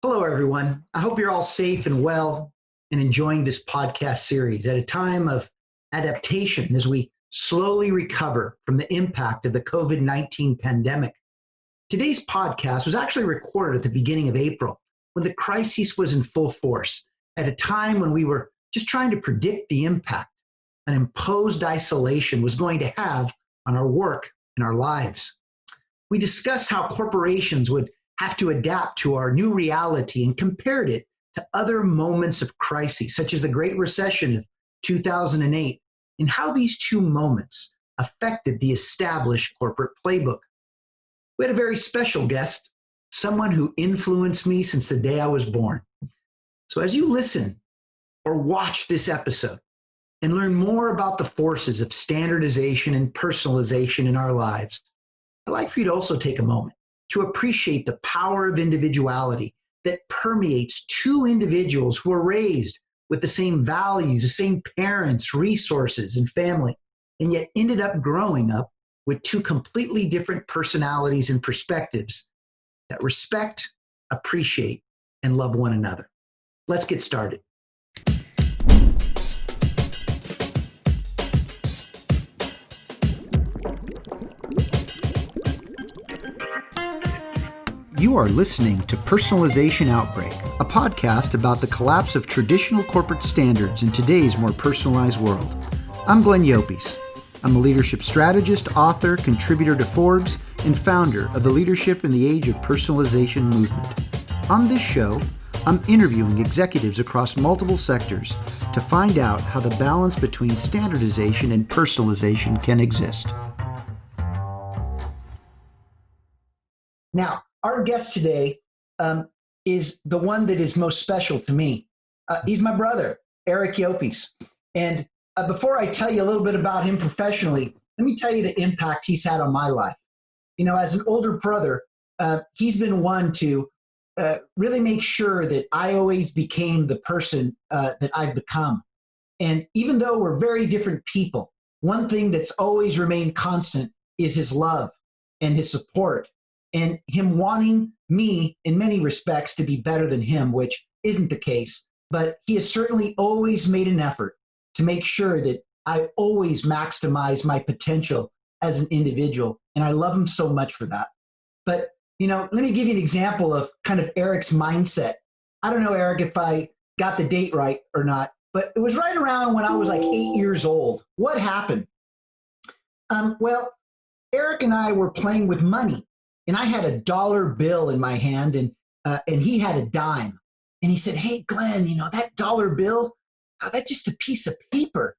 Hello, everyone. I hope you're all safe and well and enjoying this podcast series at a time of adaptation as we slowly recover from the impact of the COVID-19 pandemic. Today's podcast was actually recorded at the beginning of April when the crisis was in full force, at a time when we were just trying to predict the impact an imposed isolation was going to have on our work and our lives. We discussed how corporations would have to adapt to our new reality and compared it to other moments of crisis, such as the Great Recession of 2008, and how these two moments affected the established corporate playbook. We had a very special guest, someone who influenced me since the day I was born. So as you listen or watch this episode and learn more about the forces of standardization and personalization in our lives, I'd like for you to also take a moment to appreciate the power of individuality that permeates two individuals who are raised with the same values, the same parents, resources, and family, and yet ended up growing up with two completely different personalities and perspectives that respect, appreciate, and love one another. Let's get started. You are listening to Personalization Outbreak, a podcast about the collapse of traditional corporate standards in today's more personalized world. I'm Glenn Llopis. I'm a leadership strategist, author, contributor to Forbes, and founder of the Leadership in the Age of Personalization movement. On this show, I'm interviewing executives across multiple sectors to find out how the balance between standardization and personalization can exist. Now, our guest today is the one that is most special to me. He's my brother, Eric Llopis. And before I tell you a little bit about him professionally, let me tell you the impact he's had on my life. You know, as an older brother, he's been one to really make sure that I always became the person that I've become. And even though we're very different people, one thing that's always remained constant is his love and his support, and him wanting me, in many respects, to be better than him, which isn't the case. But he has certainly always made an effort to make sure that I always maximize my potential as an individual. And I love him so much for that. But, you know, let me give you an example of kind of Eric's mindset. I don't know, Eric, if I got the date right or not, but it was right around when I was like 8 years old. What happened? Well, Eric and I were playing with money. And I had a dollar bill in my hand, and he had a dime. And he said, "Hey, Glenn, you know, that dollar bill, that's just a piece of paper.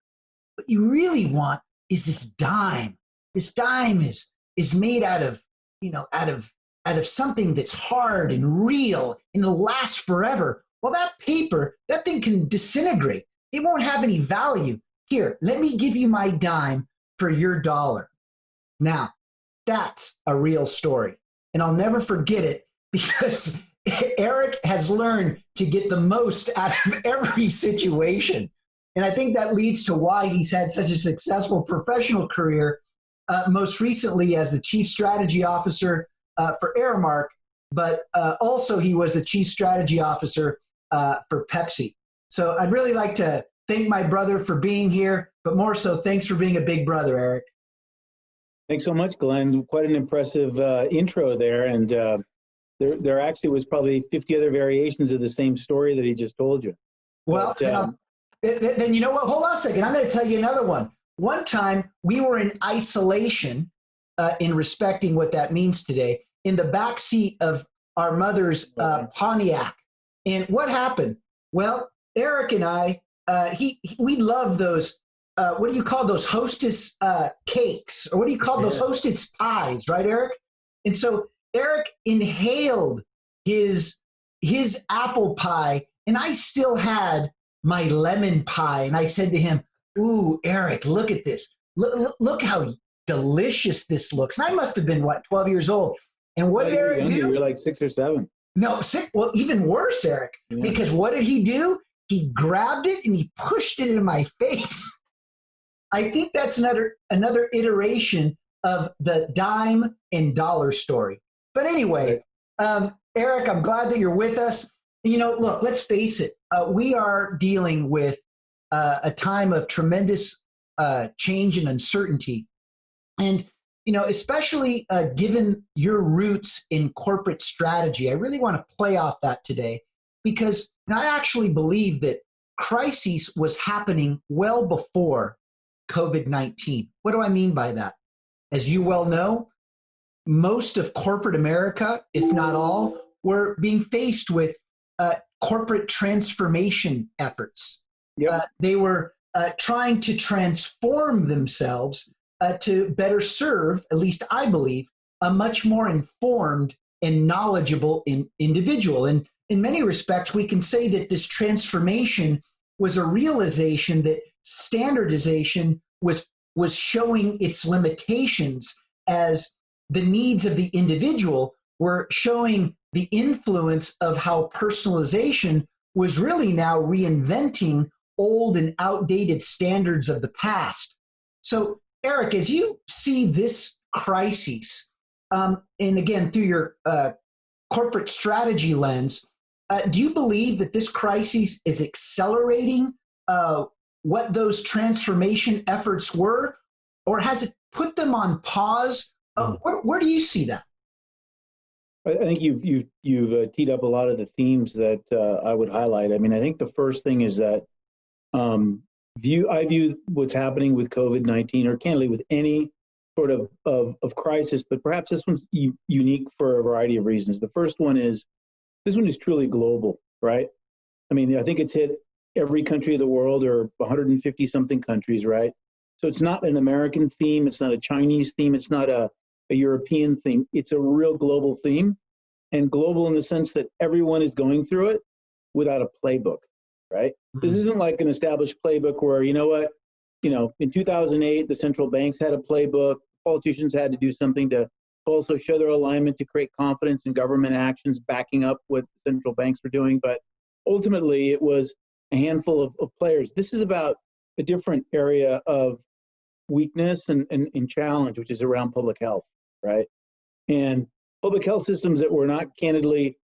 What you really want is this dime. This dime is made out of, you know, out of something that's hard and real and it'll last forever. Well, that paper, that thing can disintegrate. It won't have any value. Here, let me give you my dime for your dollar." Now, that's a real story. And I'll never forget it because Eric has learned to get the most out of every situation. And I think that leads to why he's had such a successful professional career, most recently as the Chief Strategy Officer for Aramark, but also he was the Chief Strategy Officer for Pepsi. So I'd really like to thank my brother for being here, but more so, thanks for being a big brother, Eric. Thanks so much, Glenn. Quite an impressive intro there. And there actually was probably 50 other variations of the same story that he just told you. Well, then you know what? Hold on a second. I'm going to tell you another one. One time we were in isolation, in respecting what that means today, in the back seat of our mother's Pontiac. And what happened? Well, Eric and I, we love those. What do you call those hostess cakes? Or what do you call those hostess pies, right, Eric? And so Eric inhaled his apple pie, and I still had my lemon pie. And I said to him, "Ooh, Eric, look at this. Look how delicious this looks." And I must have been, 12 years old. And what did Eric do? You were like 6 or 7. No, 6. Well, even worse, Eric, because what did he do? He grabbed it and he pushed it in my face. I think that's another iteration of the dime and dollar story. But anyway, Eric, I'm glad that you're with us. You know, look, let's face it. We are dealing with a time of tremendous change and uncertainty. And, you know, especially given your roots in corporate strategy, I really want to play off that today because I actually believe that crisis was happening well before COVID-19. What do I mean by that? As you well know, most of corporate America, if not all, were being faced with corporate transformation efforts. Yep. They were trying to transform themselves to better serve, at least I believe, a much more informed and knowledgeable individual. And in many respects, we can say that this transformation was a realization that standardization was showing its limitations as the needs of the individual were showing the influence of how personalization was really now reinventing old and outdated standards of the past. So, Eric, as you see this crisis, and again, through your corporate strategy lens, do you believe that this crisis is accelerating what those transformation efforts were, or has it put them on pause? Where do you see that? I think you've teed up a lot of the themes that I would highlight. I mean, I think the first thing is that I view what's happening with COVID-19, or candidly with any sort of crisis, but perhaps this one's unique for a variety of reasons. The first one is this one is truly global, right? I mean, I think it's hit every country of the world, or 150 something countries, right? So it's not an American theme, it's not a Chinese theme, it's not a European theme. It's a real global theme, and global in the sense that everyone is going through it without a playbook, right? Mm-hmm. This isn't like an established playbook where, you know what, in 2008, the central banks had a playbook, politicians had to do something to also show their alignment to create confidence in government actions backing up what central banks were doing. But ultimately, it was a handful of players. This is about a different area of weakness and challenge, which is around public health, right? And public health systems that were not candidly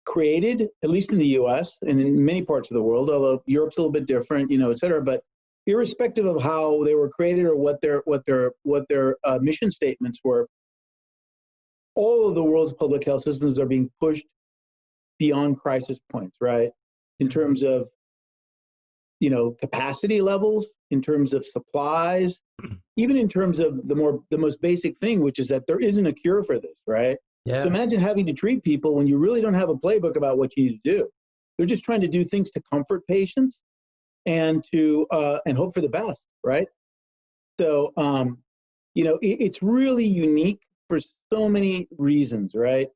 created, at least in the U.S. and in many parts of the world, although Europe's a little bit different, et cetera. But irrespective of how they were created or what their mission statements were, all of the world's public health systems are being pushed beyond crisis points, right? In terms of capacity levels, in terms of supplies, even in terms of the most basic thing, which is that there isn't a cure for this, right? Yeah. So imagine having to treat people when you really don't have a playbook about what you need to do. They're just trying to do things to comfort patients and to and hope for the best, right? So it's really unique for so many reasons, right?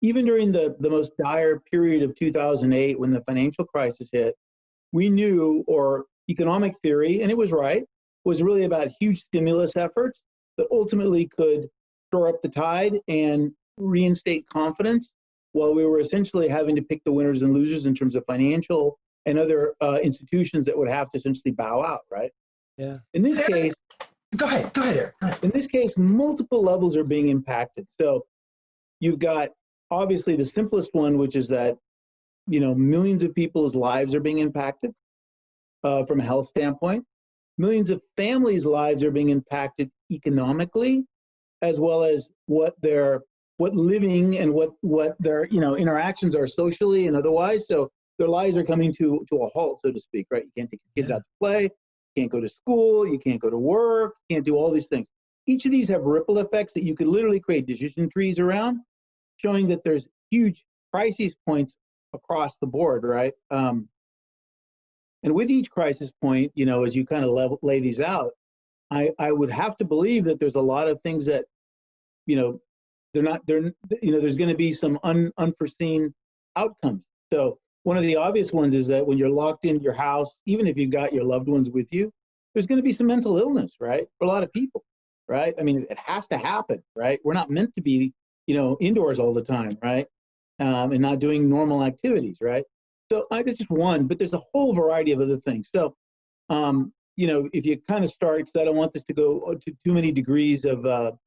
Even during the most dire period of 2008, when the financial crisis hit, we knew, or economic theory, and it was right, was really about huge stimulus efforts that ultimately could shore up the tide and reinstate confidence, while we were essentially having to pick the winners and losers in terms of financial and other institutions that would have to essentially bow out, right? Yeah. In this case, go ahead, Eric. In this case, multiple levels are being impacted. So you've got obviously the simplest one, which is that millions of people's lives are being impacted from a health standpoint. Millions of families' lives are being impacted economically, as well as what living and what their interactions are socially and otherwise. So their lives are coming to a halt, so to speak, right? You can't take your kids out to play, you can't go to school, you can't go to work, you can't do all these things. Each of these have ripple effects that you could literally create decision trees around, showing that there's huge crisis points across the board, right? And with each crisis point, as you kind of lay these out, I would have to believe that there's a lot of things that, there's going to be some unforeseen outcomes. So one of the obvious ones is that when you're locked in your house, even if you've got your loved ones with you, there's going to be some mental illness, right? For a lot of people, right? I mean, it has to happen, right? We're not meant to be, indoors all the time, right? And not doing normal activities, right? So that's just one, but there's a whole variety of other things. So, if you kind of start, because I don't want this to go to too many degrees of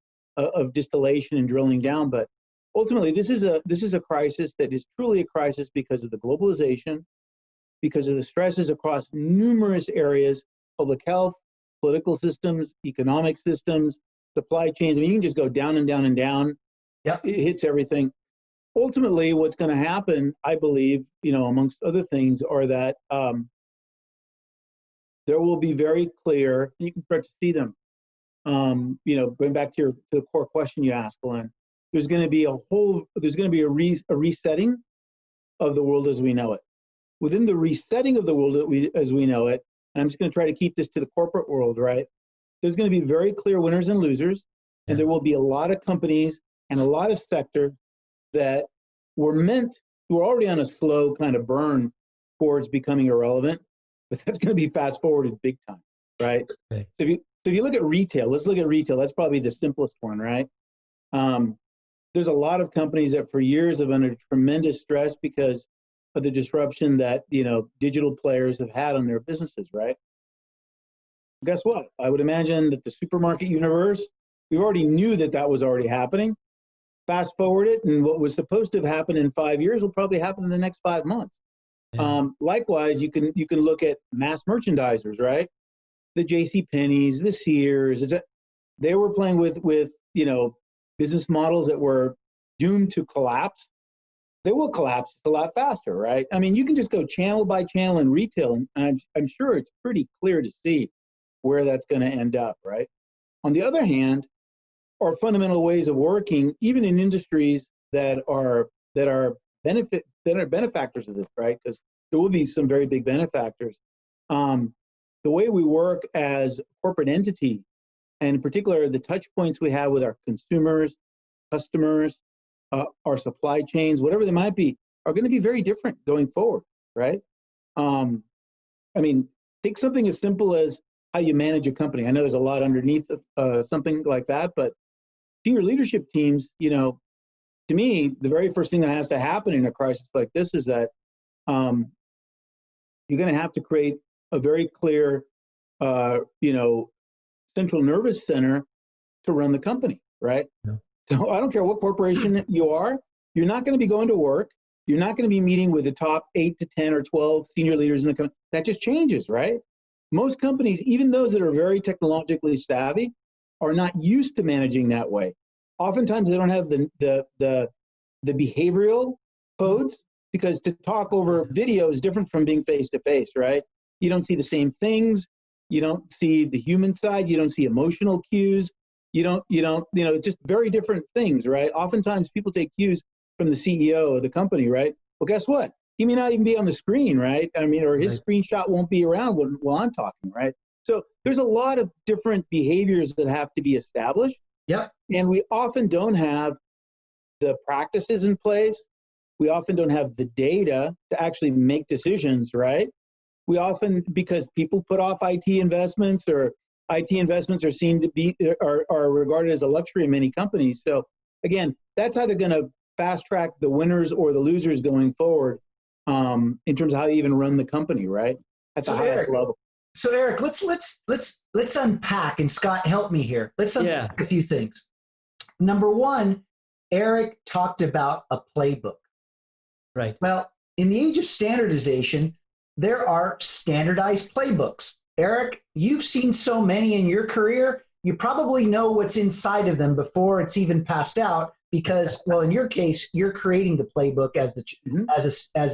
distillation and drilling down, but ultimately, this is a crisis that is truly a crisis because of the globalization, because of the stresses across numerous areas: public health, political systems, economic systems, supply chains. I mean, you can just go down and down and down. Yeah. It hits everything. Ultimately, what's going to happen, I believe, amongst other things, are that there will be very clear, you can start to see them. Going back to the core question you asked, Glenn, there's going to be a resetting of the world as we know it. Within the resetting of the world as we know it, and I'm just going to try to keep this to the corporate world, right? There's going to be very clear winners and losers, and there will be a lot of companies and a lot of sectors that were already on a slow kind of burn towards becoming irrelevant, but that's going to be fast forwarded big time, right? Okay. So if you look at retail, let's look at retail. That's probably the simplest one, right? There's a lot of companies that for years have been under tremendous stress because of the disruption that digital players have had on their businesses, right? Guess what? I would imagine that the supermarket universe, we already knew that was already happening. Fast forward it, and what was supposed to have happened in 5 years will probably happen in the next 5 months. Yeah. Likewise, you can look at mass merchandisers, right? The J.C. Penney's, the Sears. They were playing with business models that were doomed to collapse. They will collapse a lot faster, right? I mean, you can just go channel by channel in retail, and I'm sure it's pretty clear to see where that's going to end up, right? On the other hand, our fundamental ways of working, even in industries that are benefactors of this, right? Because there will be some very big benefactors. The way we work as a corporate entity, and in particular, the touch points we have with our consumers, customers, our supply chains, whatever they might be, are going to be very different going forward, right? I mean, take something as simple as how you manage a company. I know there's a lot underneath something like that, but senior leadership teams, to me, the very first thing that has to happen in a crisis like this is that you're going to have to create a very clear, central nervous center to run the company, right? Yeah. So I don't care what corporation you are, you're not going to be going to work. You're not going to be meeting with the top 8 to 10 or 12 senior leaders in the company. That just changes, right? Most companies, even those that are very technologically savvy, are not used to managing that way. Oftentimes, they don't have the behavioral codes, because to talk over video is different from being face to face, right? You don't see the same things. You don't see the human side. You don't see emotional cues. You don't, it's just very different things, right? Oftentimes people take cues from the CEO of the company, right? Well, guess what? He may not even be on the screen, right? I mean, or his screenshot won't be around while I'm talking, right? So there's a lot of different behaviors that have to be established. Yep. And we often don't have the practices in place. We often don't have the data to actually make decisions, right? We often, because people put off IT investments, or IT investments are seen to be, are regarded as a luxury in many companies. So again, that's how they're going to fast track the winners or the losers going forward, in terms of how you even run the company, right? At the highest level. So Eric, let's unpack, and Scott, help me here. Let's unpack a few things. Number one, Eric talked about a playbook. Right. Well, in the age of standardization, there are standardized playbooks. Eric, you've seen so many in your career, you probably know what's inside of them before it's even passed out, because, well, in your case, you're creating the playbook as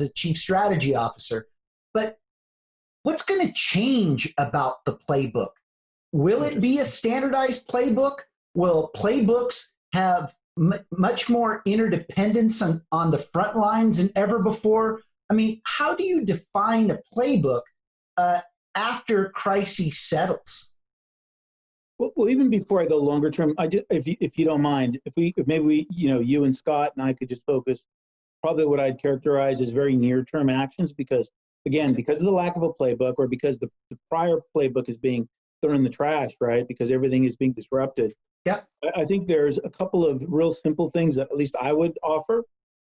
a chief strategy officer. But what's going to change about the playbook? Will it be a standardized playbook? Will playbooks have much more interdependence on the front lines than ever before? I mean, how do you define a playbook after crisis settles? Well, even before I go longer term, if you don't mind, if maybe we, you and Scott and I could just focus probably what I'd characterize as very near term actions, because again, because of the lack of a playbook, or because the prior playbook is being thrown in the trash, right? Because everything is being disrupted. Yeah. I think there's a couple of real simple things that at least I would offer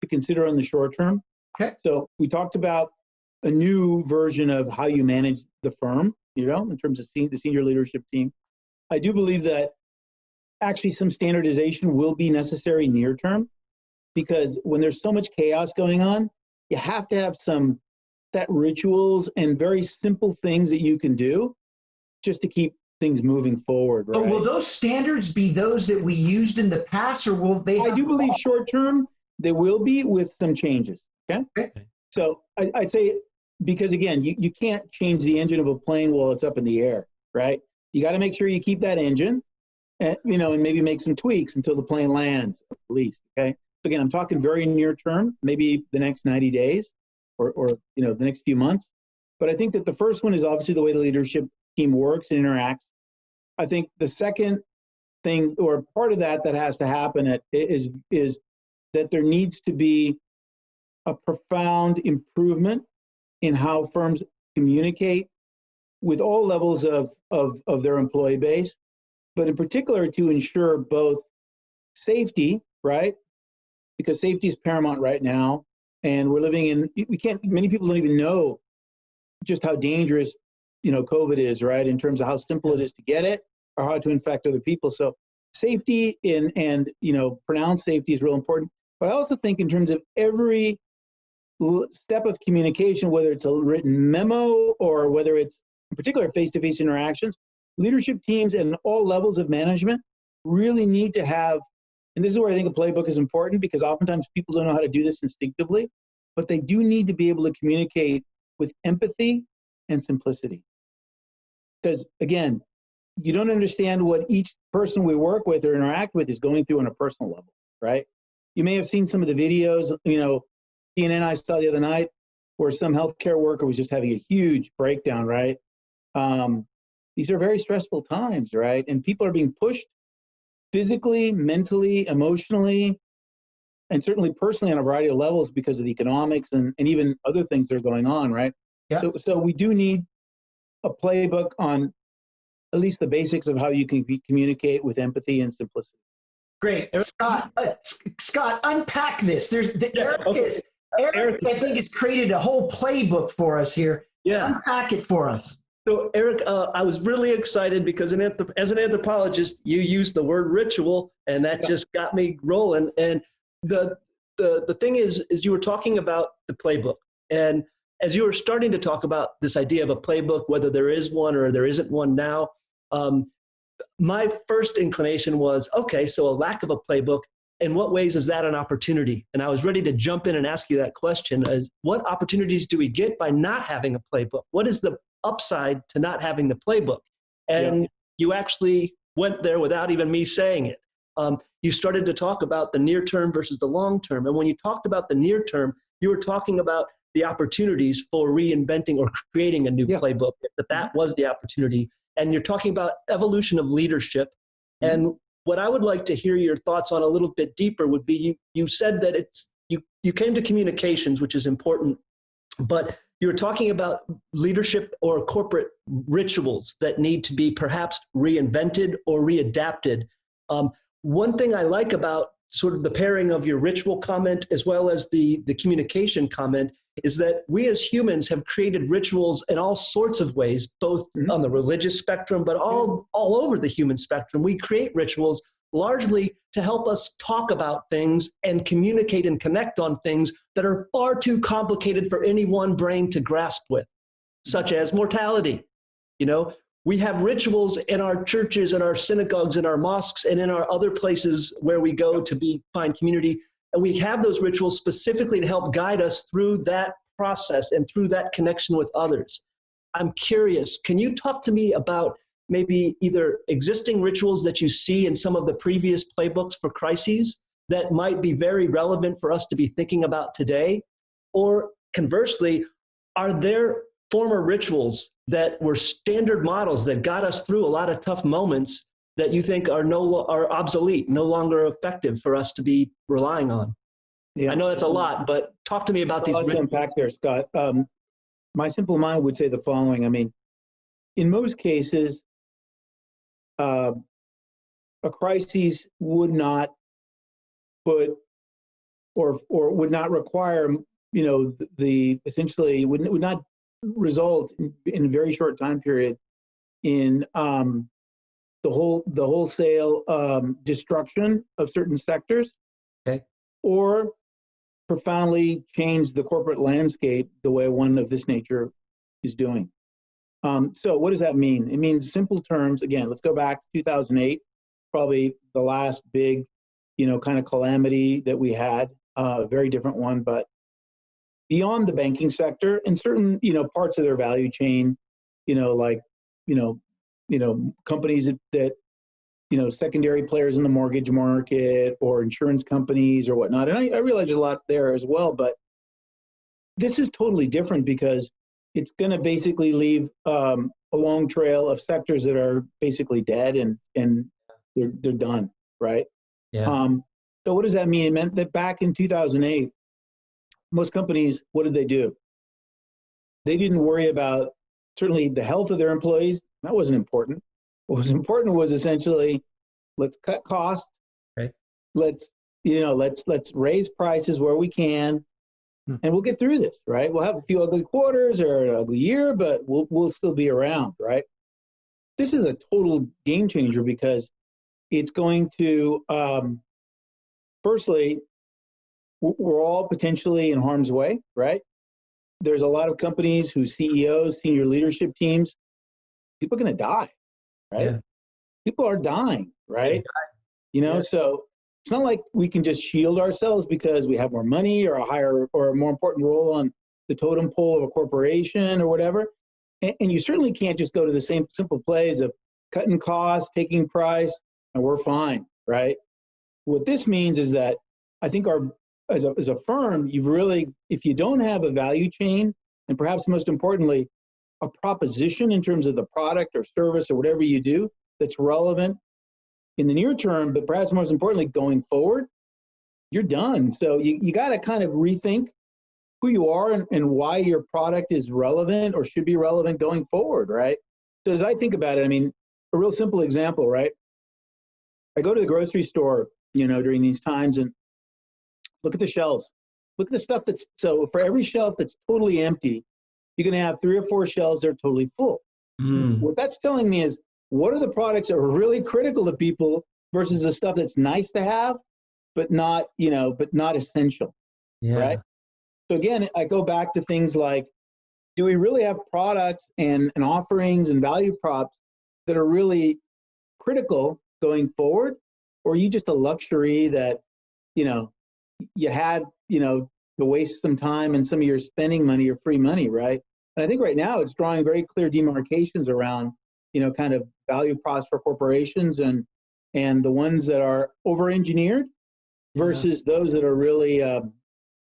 to consider on the short term. Okay. So we talked about a new version of how you manage the firm, in terms of the senior leadership team. I do believe that actually some standardization will be necessary near term. because when there's so much chaos going on, you have to have some set rituals and very simple things that you can do just to keep things moving forward, right? But will those standards be those that we used in the past, or will they? I do believe short term they will be with some changes. Okay. So I'd say, because again, you can't change the engine of a plane while it's up in the air, right? You got to make sure you keep that engine, and, and maybe make some tweaks until the plane lands, at least. Okay. So again, I'm talking very near term, maybe the next 90 days or the next few months. But I think that the first one is obviously the way the leadership team works and interacts. I think the second thing, or part of that has to happen is that there needs to be a profound improvement in how firms communicate with all levels of their employee base, but in particular to ensure both safety, right? Because safety is paramount right now. And we're living in, many people don't even know just how dangerous, COVID is, right? In terms of how simple it is to get it or how to infect other people. So safety and pronounced safety is real important. But I also think in terms of every step of communication, whether it's a written memo or whether it's in particular face-to-face interactions, leadership teams and all levels of management really need to have, and this is where I think a playbook is important, because oftentimes people don't know how to do this instinctively, but they do need to be able to communicate with empathy and simplicity. Because again, you don't understand what each person we work with or interact with is going through on a personal level, right? You may have seen some of the videos, CNN I saw the other night, where some healthcare worker was just having a huge breakdown, right? These are very stressful times, right? And people are being pushed physically, mentally, emotionally, and certainly personally on a variety of levels because of the economics and even other things that are going on, right? Yeah. So we do need a playbook on at least the basics of how you can communicate with empathy and simplicity. Great. Scott, unpack this. Eric, I think, has created a whole playbook for us here. Yeah. Unpack it for us. So, Eric, I was really excited because as an anthropologist, you used the word ritual, and that just got me rolling. And the thing is you were talking about the playbook. And as you were starting to talk about this idea of a playbook, whether there is one or there isn't one now, my first inclination was, okay, so a lack of a playbook, in what ways is that an opportunity? And I was ready to jump in and ask you that question. What opportunities do we get by not having a playbook? What is the upside to not having the playbook? And you actually went there without even me saying it. You started to talk about the near term versus the long term. And when you talked about the near term, you were talking about the opportunities for reinventing or creating a new playbook, that was the opportunity. And you're talking about evolution of leadership. And what I would like to hear your thoughts on a little bit deeper would be, you said that you came to communications, which is important, but you were talking about leadership or corporate rituals that need to be perhaps reinvented or readapted. One thing I like about sort of the pairing of your ritual comment as well as the communication comment is that we as humans have created rituals in all sorts of ways, both on the religious spectrum, but all over the human spectrum. We create rituals largely to help us talk about things and communicate and connect on things that are far too complicated for any one brain to grasp with, such as mortality. We have rituals in our churches and our synagogues and our mosques and in our other places where we go to find community. And we have those rituals specifically to help guide us through that process and through that connection with others. I'm curious, can you talk to me about maybe either existing rituals that you see in some of the previous playbooks for crises that might be very relevant for us to be thinking about today? Or conversely, are there former rituals that were standard models that got us through a lot of tough moments that you think are obsolete, no longer effective for us to be relying on? Yeah. I know that's a lot, but talk to me about these. A lot to unpack there, Scott. My simple mind would say the following. I mean, in most cases, a crisis would not put or would not require, essentially would not result in a very short time period in the wholesale destruction of certain sectors. Okay. or profoundly change the corporate landscape the way one of this nature is doing. So what does that mean? It means simple terms. Again, let's go back to 2008, probably the last big, kind of calamity that we had, a very different one, but beyond the banking sector and certain, parts of their value chain, like, companies that secondary players in the mortgage market or insurance companies or whatnot. And I realize there's a lot there as well, but this is totally different because it's going to basically leave a long trail of sectors that are basically dead and they're done, right? Yeah. So what does that mean? It meant that back in 2008, most companies, what did they do? They didn't worry about certainly the health of their employees. That wasn't important. What was important was essentially, let's cut costs. Right. Let's raise prices where we can, and we'll get through this, right? We'll have a few ugly quarters or an ugly year, but we'll still be around, right? This is a total game changer because it's going to, firstly, we're all potentially in harm's way, right? There's a lot of companies whose CEOs, senior leadership teams, people are going to die, right? Yeah. People are dying, right? So it's not like we can just shield ourselves because we have more money or a higher or a more important role on the totem pole of a corporation or whatever. And you certainly can't just go to the same simple plays of cutting costs, taking price, and we're fine, right? What this means is that I think as a firm, you've really, if you don't have a value chain, and perhaps most importantly, a proposition in terms of the product or service or whatever you do that's relevant in the near term, but perhaps most importantly, going forward, you're done. So you got to kind of rethink who you are and why your product is relevant or should be relevant going forward, right? So as I think about it, I mean, a real simple example, right? I go to the grocery store, during these times and look at the shelves. Look at the stuff so for every shelf that's totally empty, you're going to have 3 or 4 shelves that are totally full. What that's telling me is, what are the products that are really critical to people versus the stuff that's nice to have, but not essential, right? So again, I go back to things like, do we really have products and offerings and value props that are really critical going forward? Or are you just a luxury that, you had, to waste some time and some of your spending money or free money, right? And I think right now it's drawing very clear demarcations around, kind of value props for corporations and the ones that are over-engineered versus those that are really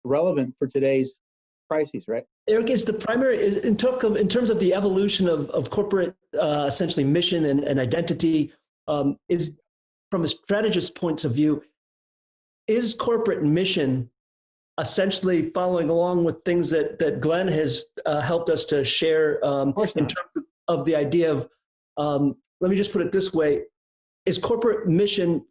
relevant for today's crises, right? Eric, is the primary, in terms of the evolution of corporate, essentially mission and identity, is from a strategist's point of view, is corporate mission essentially following along with things that Glenn has helped us to share in terms of the idea of, let me just put it this way, is corporate mission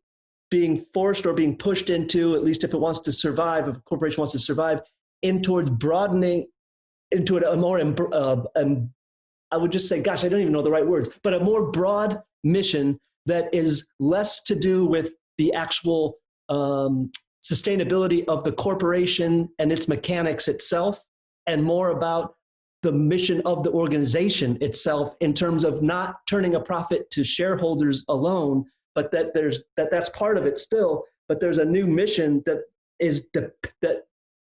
being forced or being pushed into, at least if it wants to survive, if a corporation wants to survive, in towards broadening into a more, I would just say, gosh, I don't even know the right words, but a more broad mission that is less to do with the actual sustainability of the corporation and its mechanics itself, and more about the mission of the organization itself in terms of not turning a profit to shareholders alone, but that's part of it still, but there's a new mission that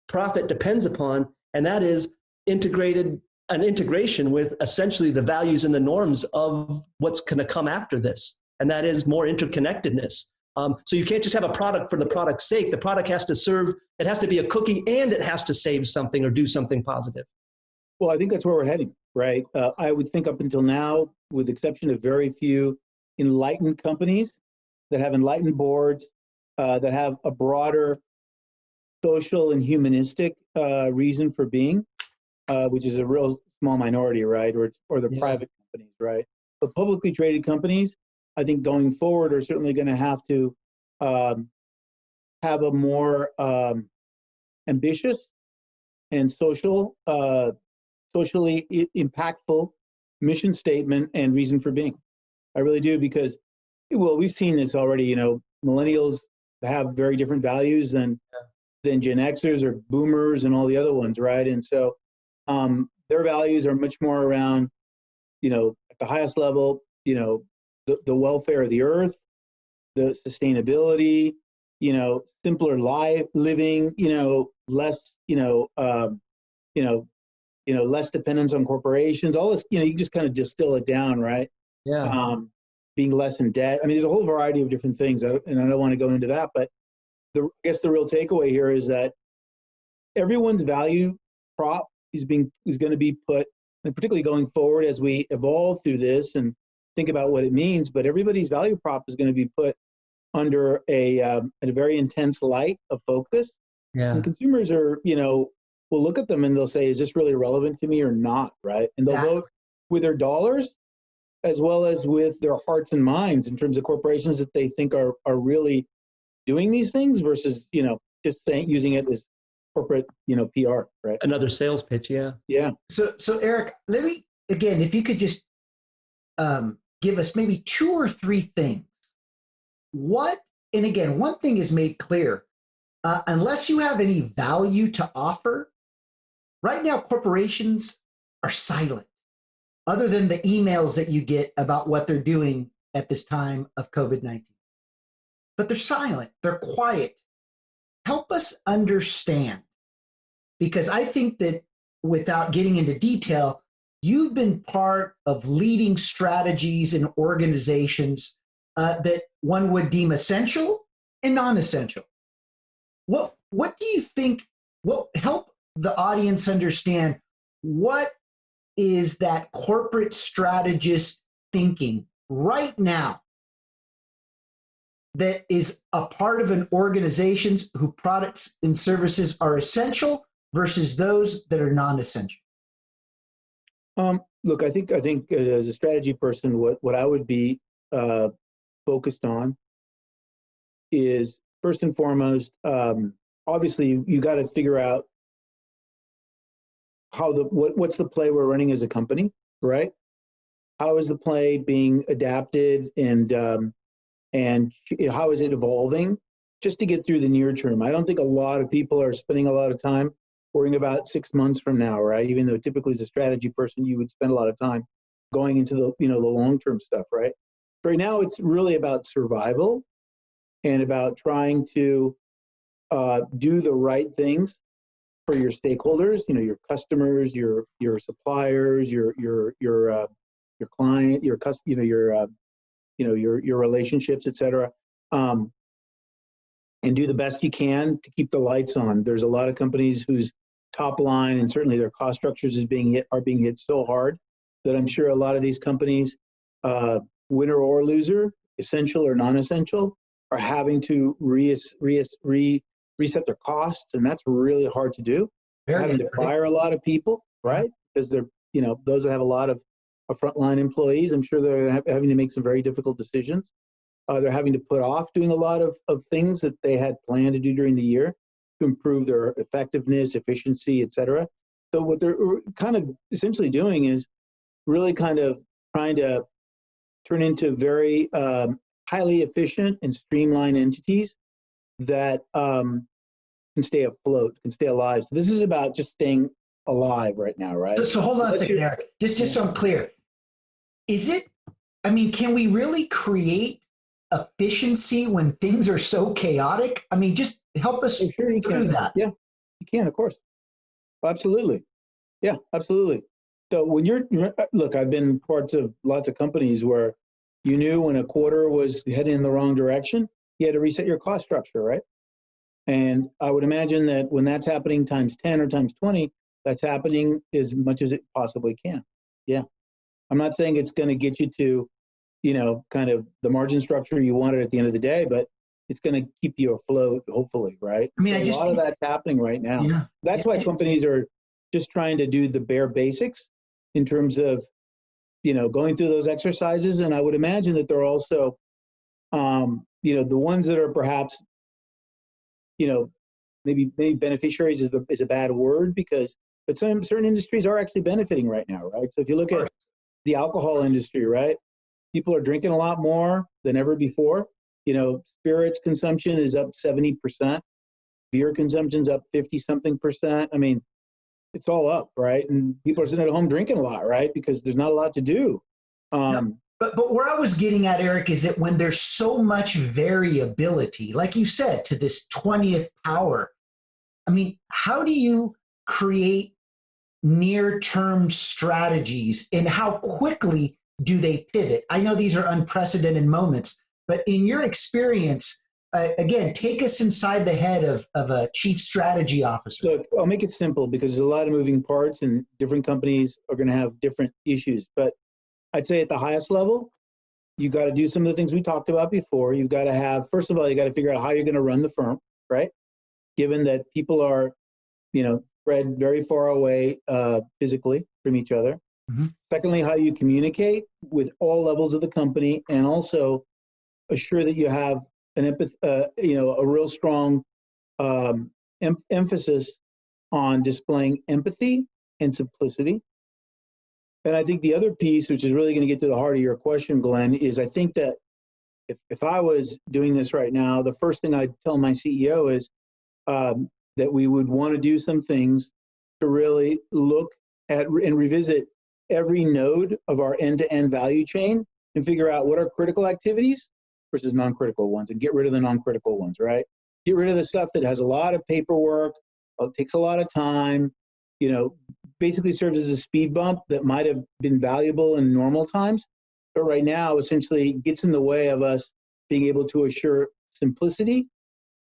profit depends upon, and that is an integration with essentially the values and the norms of what's going to come after this, and that is more interconnectedness. So you can't just have a product for the product's sake. The product has to serve, it has to be a cookie, and it has to save something or do something positive. Well, I think that's where we're heading, right? I would think up until now, with the exception of very few enlightened companies that have enlightened boards, that have a broader social and humanistic reason for being, which is a real small minority, right? Or the private companies, right? But publicly traded companies, I think going forward are certainly going to have to have a more ambitious and socially impactful mission statement and reason for being. I really do, because, well, we've seen this already. Millennials have very different values than than Gen Xers or Boomers and all the other ones, right? And so their values are much more around, at the highest level, the welfare of the earth, the sustainability, simpler life living, less, less dependence on corporations, all this, you just kind of distill it down, right? Yeah. Being less in debt. I mean, there's a whole variety of different things, and I don't want to go into that, but I guess the real takeaway here is that everyone's value prop is going to be put, and particularly going forward as we evolve through this and think about what it means, but everybody's value prop is going to be put under a very intense light of focus. Yeah. And consumers are, will look at them and they'll say, is this really relevant to me or not, right? And they'll vote with their dollars as well as with their hearts and minds in terms of corporations that they think are really doing these things versus, just using it as corporate, PR, right? Another sales pitch, yeah. Yeah. So Eric, let me, again, if you could just give us maybe 2 or 3 things. And again, one thing is made clear, unless you have any value to offer, right now corporations are silent, other than the emails that you get about what they're doing at this time of COVID-19. But they're silent, they're quiet. Help us understand, because I think that without getting into detail, you've been part of leading strategies in organizations that one would deem essential and non-essential. What do you think will help the audience understand what is that corporate strategist thinking right now that is a part of an organization's whose products and services are essential versus those that are non-essential? Look, I think as a strategy person, what I would be focused on is first and foremost, obviously you got to figure out what's the play we're running as a company, right? How is the play being adapted and how is it evolving just to get through the near term? I don't think a lot of people are spending a lot of time worrying about 6 months from now, right? Even though typically as a strategy person, you would spend a lot of time going into the long-term stuff, right? Right now, it's really about survival and about trying to do the right things for your stakeholders, your customers, your suppliers, your client, your relationships, et cetera, and do the best you can to keep the lights on. There's a lot of companies whose top line and certainly their cost structures are being hit so hard that I'm sure a lot of these companies, winner or loser, essential or non-essential, are having to reset their costs, and that's really hard to do. Having to fire a lot of people, right? Because they're, those that have a lot of frontline employees, I'm sure they're having to make some very difficult decisions. They're having to put off doing a lot of things that they had planned to do during the year to improve their effectiveness, efficiency, et cetera. So what they're kind of essentially doing is really kind of trying to turn into very highly efficient and streamlined entities that can stay afloat, can stay alive. So this is about just staying alive right now, right? So hold on a second, Eric. Just so I'm clear. Can we really create efficiency when things are so chaotic? Just help us through that. Yeah, you can, of course. Absolutely. Yeah, absolutely. So when look, I've been parts of lots of companies where you knew when a quarter was heading in the wrong direction, you had to reset your cost structure, right? And I would imagine that when that's happening times 10 or times 20, that's happening as much as it possibly can. Yeah. I'm not saying it's going to get you to, kind of the margin structure you wanted at the end of the day, but it's going to keep you afloat, hopefully, right? A lot of that's happening right now. Yeah. That's why companies are just trying to do the bare basics in terms of, going through those exercises. And I would imagine that they're also, the ones that are perhaps, maybe beneficiaries is a bad word but certain industries are actually benefiting right now, right? So if you look at the alcohol industry, right? People are drinking a lot more than ever before. Spirits consumption is up 70%. beer consumption's up 50-something%. I mean, it's all up, right? And people are sitting at home drinking a lot, right? Because there's not a lot to do. No, but where I was getting at, Eric, is that when there's so much variability, like you said, to this 20th power, I mean, how do you create near-term strategies and how quickly do they pivot? I know these are unprecedented moments, but in your experience, again, take us inside the head of a chief strategy officer. Look, I'll make it simple because there's a lot of moving parts and different companies are going to have different issues. But I'd say at the highest level, you got to do some of the things we talked about before. You've got to have, first of all, you got to figure out how you're going to run the firm, right? Given that people are, spread very far away physically from each other. Mm-hmm. Secondly, how you communicate with all levels of the company, and also assure that you have an a real strong emphasis on displaying empathy and simplicity. And I think the other piece, which is really going to get to the heart of your question, Glenn, is I think that if I was doing this right now, the first thing I'd tell my CEO is that we would want to do some things to really look at and revisit every node of our end-to-end value chain and figure out what are critical activities versus non-critical ones, and get rid of the non-critical ones, right? Get rid of the stuff that has a lot of paperwork, takes a lot of time, basically serves as a speed bump that might have been valuable in normal times, but right now essentially gets in the way of us being able to assure simplicity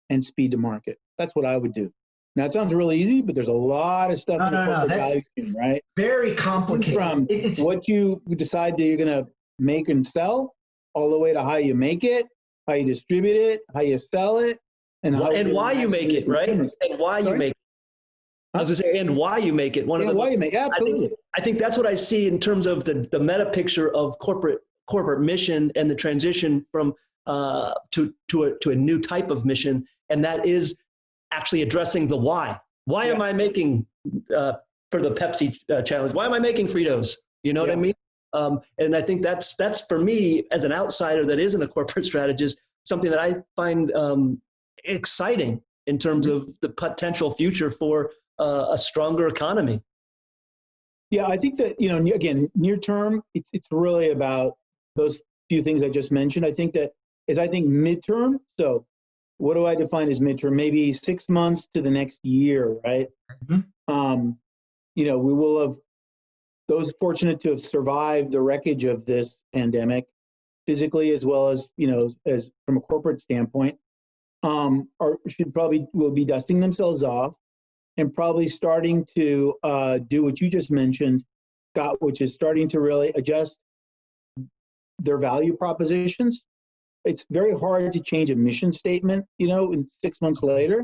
and speed to market. That's what I would do. Now, it sounds really easy, but there's a lot of stuff in the corporate value chain, right? Very complicated. From what you decide that you're going to make and sell, all the way to how you make it, how you distribute it, how you sell it, and why you make it, right? And why you make it. I was going to say, and why you make it. Why you make it, absolutely. I think that's what I see in terms of the meta picture of corporate mission and the transition from to a new type of mission, and that is actually addressing the why. Why am I making for the Pepsi challenge? Why am I making Fritos? You know what I mean? And I think that's for me as an outsider that isn't a corporate strategist, something that I find exciting in terms of the potential future for a stronger economy. Yeah, I think that, again, near term, it's really about those few things I just mentioned. I think that midterm, so what do I define as midterm? Maybe 6 months to the next year, right? Mm-hmm. We will have, those fortunate to have survived the wreckage of this pandemic, physically as well as, as from a corporate standpoint, will be dusting themselves off and probably starting to do what you just mentioned, Scott, which is starting to really adjust their value propositions. It's very hard to change a mission statement, in 6 months later,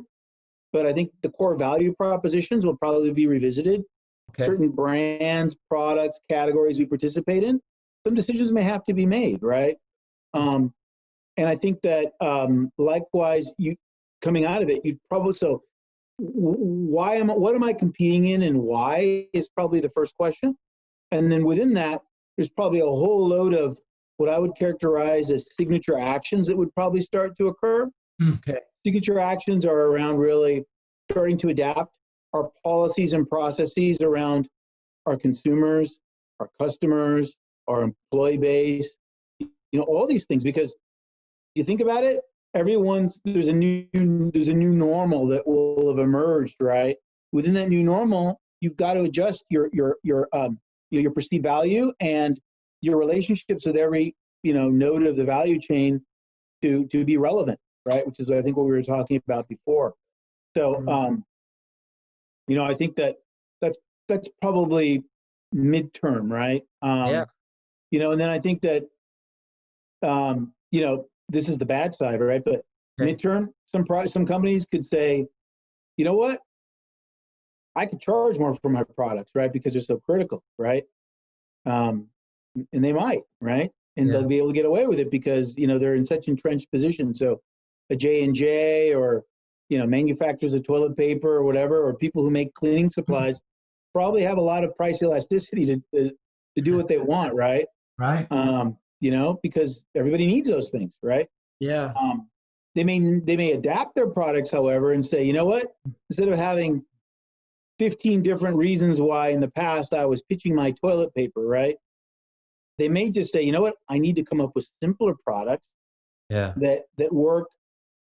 but I think the core value propositions will probably be revisited. Okay. Certain brands, products, categories we participate in, some decisions may have to be made, right? And I think that likewise, you coming out of it, you'd probably, so what am I competing in and why is probably the first question. And then within that, there's probably a whole load of what I would characterize as signature actions that would probably start to occur. Okay. Signature actions are around really starting to adapt our policies and processes around our consumers, our customers, our employee base, all these things, because you think about it, there's a new normal that will have emerged, right? Within that new normal, you've got to adjust your perceived value and your relationships with every node of the value chain to be relevant, right? Which is I think what we were talking about before. So I think that's probably midterm, right? And then I think that this is the bad side, right? But midterm, some companies could say, you know what? I could charge more for my products, right? Because they're so critical, right? And they might, right? And they'll be able to get away with it because, they're in such entrenched position. So a J&J or, manufacturers of toilet paper or whatever, or people who make cleaning supplies probably have a lot of price elasticity to do what they want, right? Right. Because everybody needs those things, right? Yeah. They may adapt their products, however, and say, you know what? Instead of having 15 different reasons why in the past I was pitching my toilet paper, right? They may just say, you know what? I need to come up with simpler products that work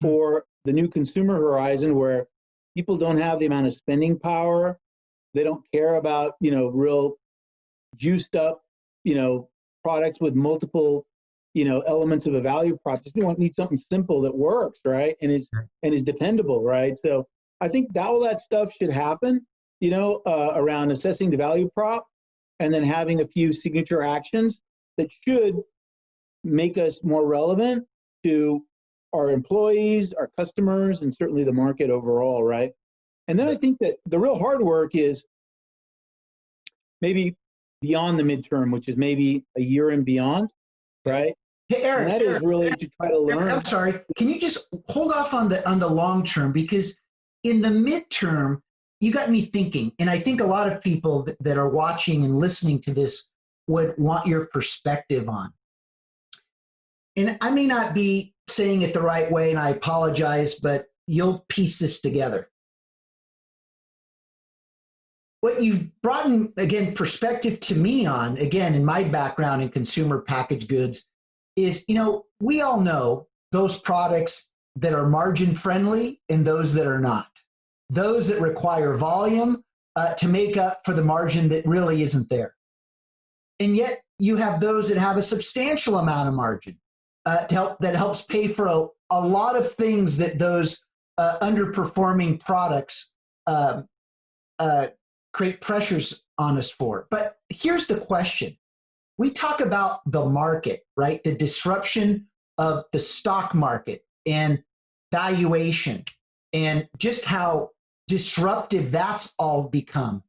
for the new consumer horizon, where people don't have the amount of spending power. They don't care about, real juiced up, products with multiple, elements of a value proposition. You need something simple that works, right? And is dependable, right? So I think all that stuff should happen, around assessing the value prop and then having a few signature actions that should make us more relevant to our employees, our customers, and certainly the market overall, right? And then I think that the real hard work is maybe beyond the midterm, which is maybe a year and beyond, right? Hey, Eric, and that is really to try to learn. Eric, I'm sorry. Can you just hold off on the long term? Because in the midterm, you got me thinking, and I think a lot of people that are watching and listening to this would want your perspective on. And I may not be saying it the right way, and I apologize, but you'll piece this together. What you've brought in, again, perspective to me on, again, in my background in consumer packaged goods, is, we all know those products that are margin friendly and those that are not. Those that require volume to make up for the margin that really isn't there. And yet you have those that have a substantial amount of margin that helps pay for a lot of things that those underperforming products create pressures on us for. But here's the question. We talk about the market, right? The disruption of the stock market and valuation and just how disruptive that's all become.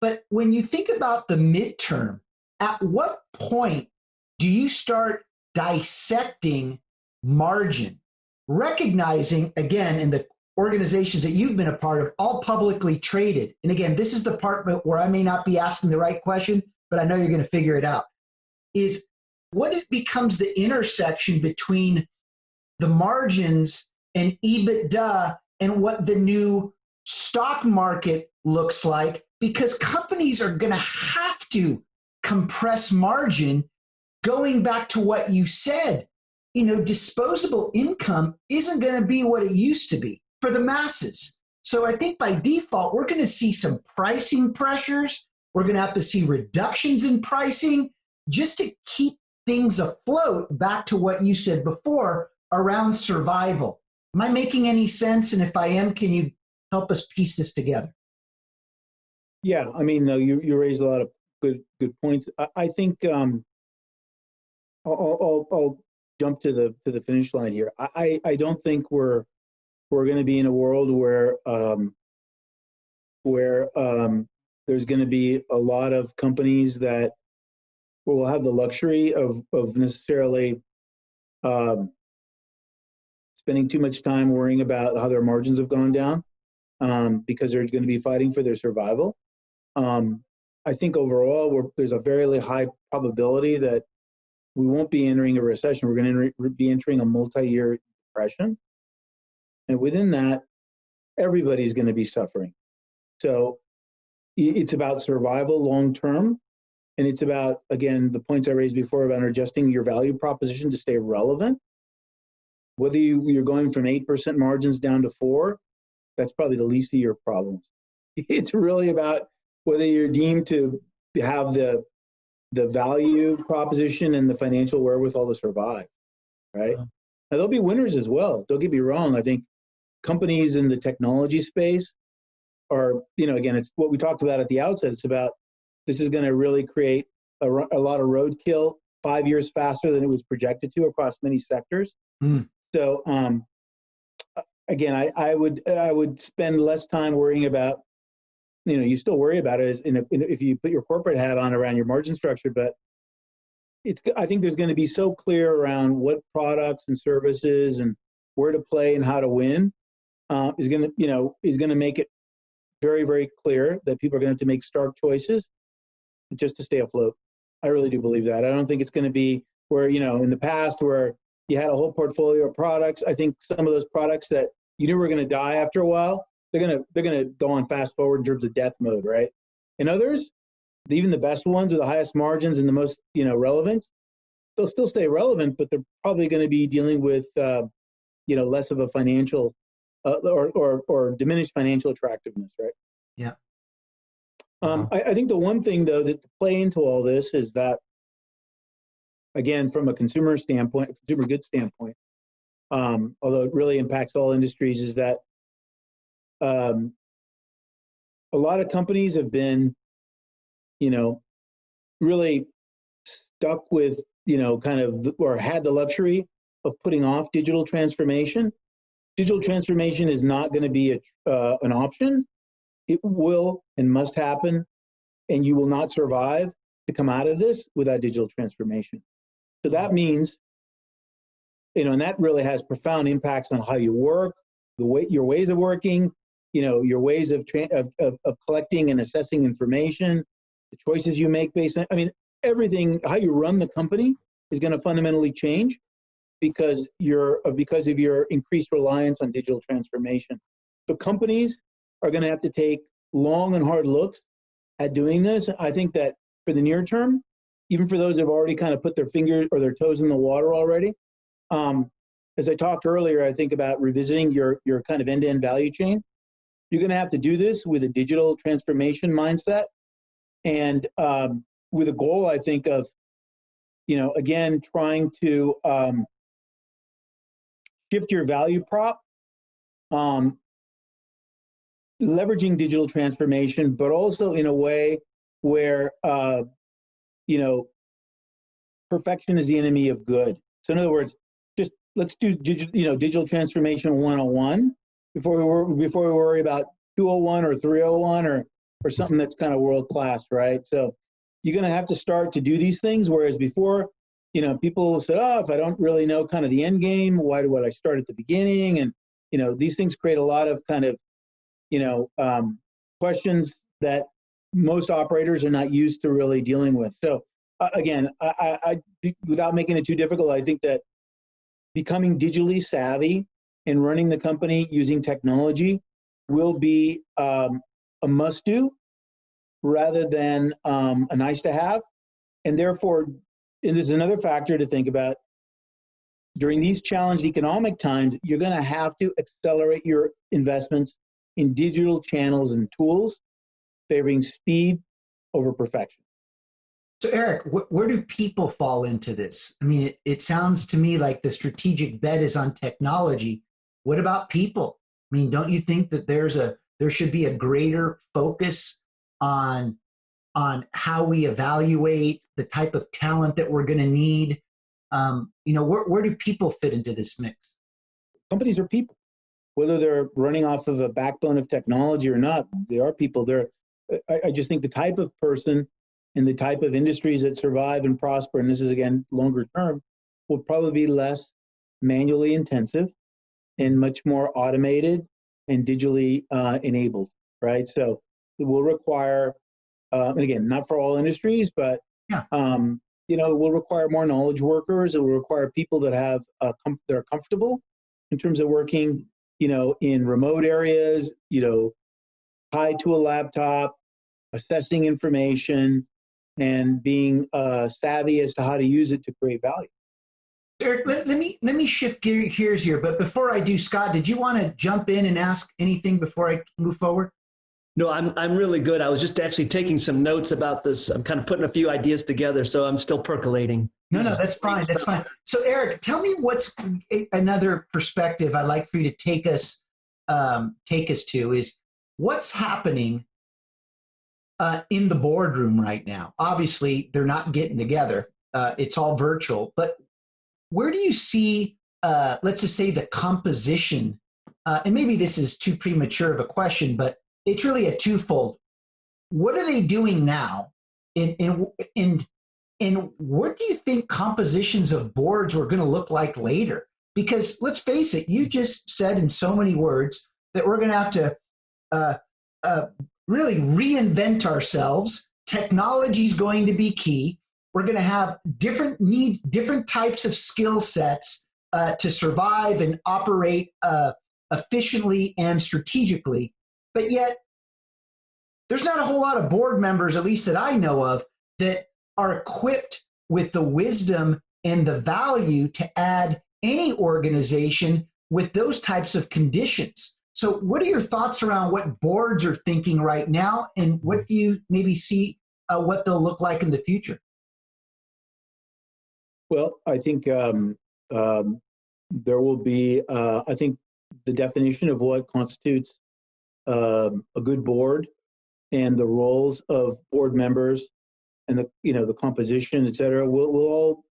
But when you think about the midterm, at what point do you start dissecting margin, recognizing, again, in the organizations that you've been a part of, all publicly traded. And again, this is the part where I may not be asking the right question, but I know you're going to figure it out, is what it becomes the intersection between the margins and EBITDA and what the new stock market looks like, because companies are going to have to compress margin. Going back to what you said, disposable income isn't going to be what it used to be for the masses. So I think by default, we're going to see some pricing pressures. We're going to have to see reductions in pricing just to keep things afloat, back to what you said before around survival. Am I making any sense? And if I am, can you help us piece this together? Yeah, I mean, you raised a lot of good points. I think I'll jump to the finish line here. I don't think we're going to be in a world where there's going to be a lot of companies that will have the luxury of necessarily spending too much time worrying about how their margins have gone down because they're going to be fighting for their survival. I think overall there's a very high probability that we won't be entering a recession. We're going to be entering a multi-year depression. And within that, everybody's going to be suffering. So it's about survival long term. And it's about, again, the points I raised before about adjusting your value proposition to stay relevant. Whether you're going from 8% margins down to 4%, that's probably the least of your problems. It's really about whether you're deemed to have the value proposition and the financial wherewithal to survive, right? Now, there'll be winners as well. Don't get me wrong. I think companies in the technology space are, again, it's what we talked about at the outset. It's about, this is going to really create a lot of roadkill 5 years faster than it was projected to across many sectors. So, again, I would spend less time worrying about, you still worry about it if you put your corporate hat on around your margin structure, but I think there's going to be so clear around what products and services and where to play and how to win is going to make it very, very clear that people are going to have to make stark choices just to stay afloat. I really do believe that. I don't think it's going to be where, in the past where You had a whole portfolio of products. I think some of those products that you knew were going to die after a while, they're gonna go on fast forward in terms of death mode, right? And others, even the best ones with the highest margins and the most relevant, they'll still stay relevant, but they're probably going to be dealing with less of a financial or diminished financial attractiveness, right? Yeah. I think the one thing though that to play into all this is that, again, from a consumer standpoint, consumer goods standpoint, although it really impacts all industries, is that a lot of companies have been, really stuck with, kind of, or had the luxury of putting off digital transformation. Digital transformation is not going to be an option. It will and must happen, and you will not survive to come out of this without digital transformation. So that means, and that really has profound impacts on how you work, your ways of working, your ways of collecting and assessing information, the choices you make based on, everything, how you run the company is going to fundamentally change because of your increased reliance on digital transformation. So companies are going to have to take long and hard looks at doing this. I think that for the near term, even for those who have already kind of put their fingers or their toes in the water already, as I talked earlier, I think about revisiting your kind of end-to-end value chain. You're going to have to do this with a digital transformation mindset and with a goal, I think, of, again, trying to shift your value prop, leveraging digital transformation, but also in a way where, perfection is the enemy of good. So in other words, just let's do digital transformation 101 before we worry about 201 or 301 or something that's kind of world class, right? So you're going to have to start to do these things, whereas before, people said, oh, if I don't really know kind of the end game, why would I start at the beginning? And, these things create a lot of kind of, questions that most operators are not used to really dealing with. So again, I without making it too difficult, I think that becoming digitally savvy and running the company using technology will be a must-do rather than a nice-to-have. And therefore, and there's another factor to think about. During these challenged economic times, you're going to have to accelerate your investments in digital channels and tools, favoring speed over perfection. So Eric, where do people fall into this? It sounds to me like the strategic bet is on technology. What about people? Don't you think that there should be a greater focus on how we evaluate the type of talent that we're going to need? Where do people fit into this mix? Companies are people. Whether they're running off of a backbone of technology or not, they are people. I just think the type of person and the type of industries that survive and prosper, and this is, again, longer term, will probably be less manually intensive and much more automated and digitally enabled, right? So it will require, and again, not for all industries, but yeah. It will require more knowledge workers. It will require people that have that are comfortable in terms of working, in remote areas, tied to a laptop, assessing information, and being savvy as to how to use it to create value. Eric, let me shift gears here. But before I do, Scott, did you want to jump in and ask anything before I move forward? No, I'm really good. I was just actually taking some notes about this. I'm kind of putting a few ideas together, so I'm still percolating. No, that's fine. That's fine. So Eric, tell me what's another perspective I'd like for you to take us to is what's happening in the boardroom right now. Obviously, they're not getting together. It's all virtual. But where do you see, let's just say, the composition? And maybe this is too premature of a question, but it's really a twofold. What are they doing now? And what do you think compositions of boards are going to look like later? Because let's face it, you just said in so many words that we're going to have to really reinvent ourselves. Technology is going to be key. We're going to have different types of skill sets to survive and operate efficiently and strategically. But yet, there's not a whole lot of board members, at least that I know of, that are equipped with the wisdom and the value to add any organization with those types of conditions. So what are your thoughts around what boards are thinking right now, and what do you maybe see what they'll look like in the future? Well, I think there will be, I think the definition of what constitutes a good board and the roles of board members and the composition, et cetera, will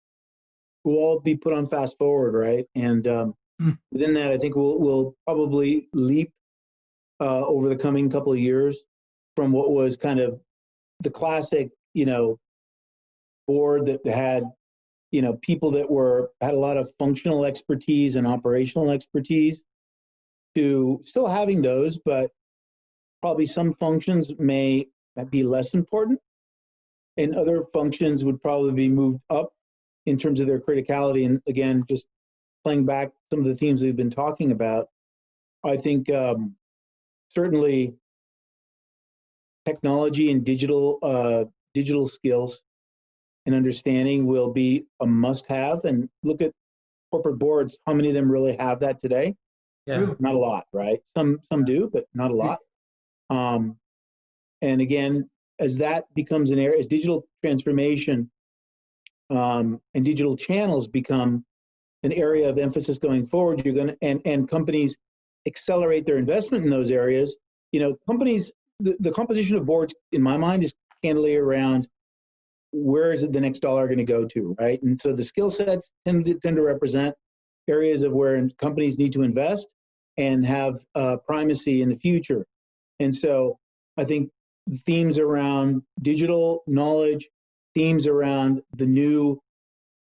all be put on fast forward, right? And within that, I think we'll probably leap over the coming couple of years from what was kind of the classic, board that had, people that had a lot of functional expertise and operational expertise, to still having those, but probably some functions may be less important, and other functions would probably be moved up in terms of their criticality. And again, just playing back some of the themes we've been talking about, I think certainly technology and digital skills and understanding will be a must-have. And look at corporate boards; how many of them really have that today? Yeah. Not a lot, right? Some do, but not a lot. And again, as that becomes an area, as digital transformation and digital channels become an area of emphasis going forward, you're going to, and companies accelerate their investment in those areas. Companies, the composition of boards, in my mind, is candidly around where is it the next dollar going to go to, right? And so the skill sets tend to represent areas of where companies need to invest and have primacy in the future. And so I think themes around digital knowledge, themes around the new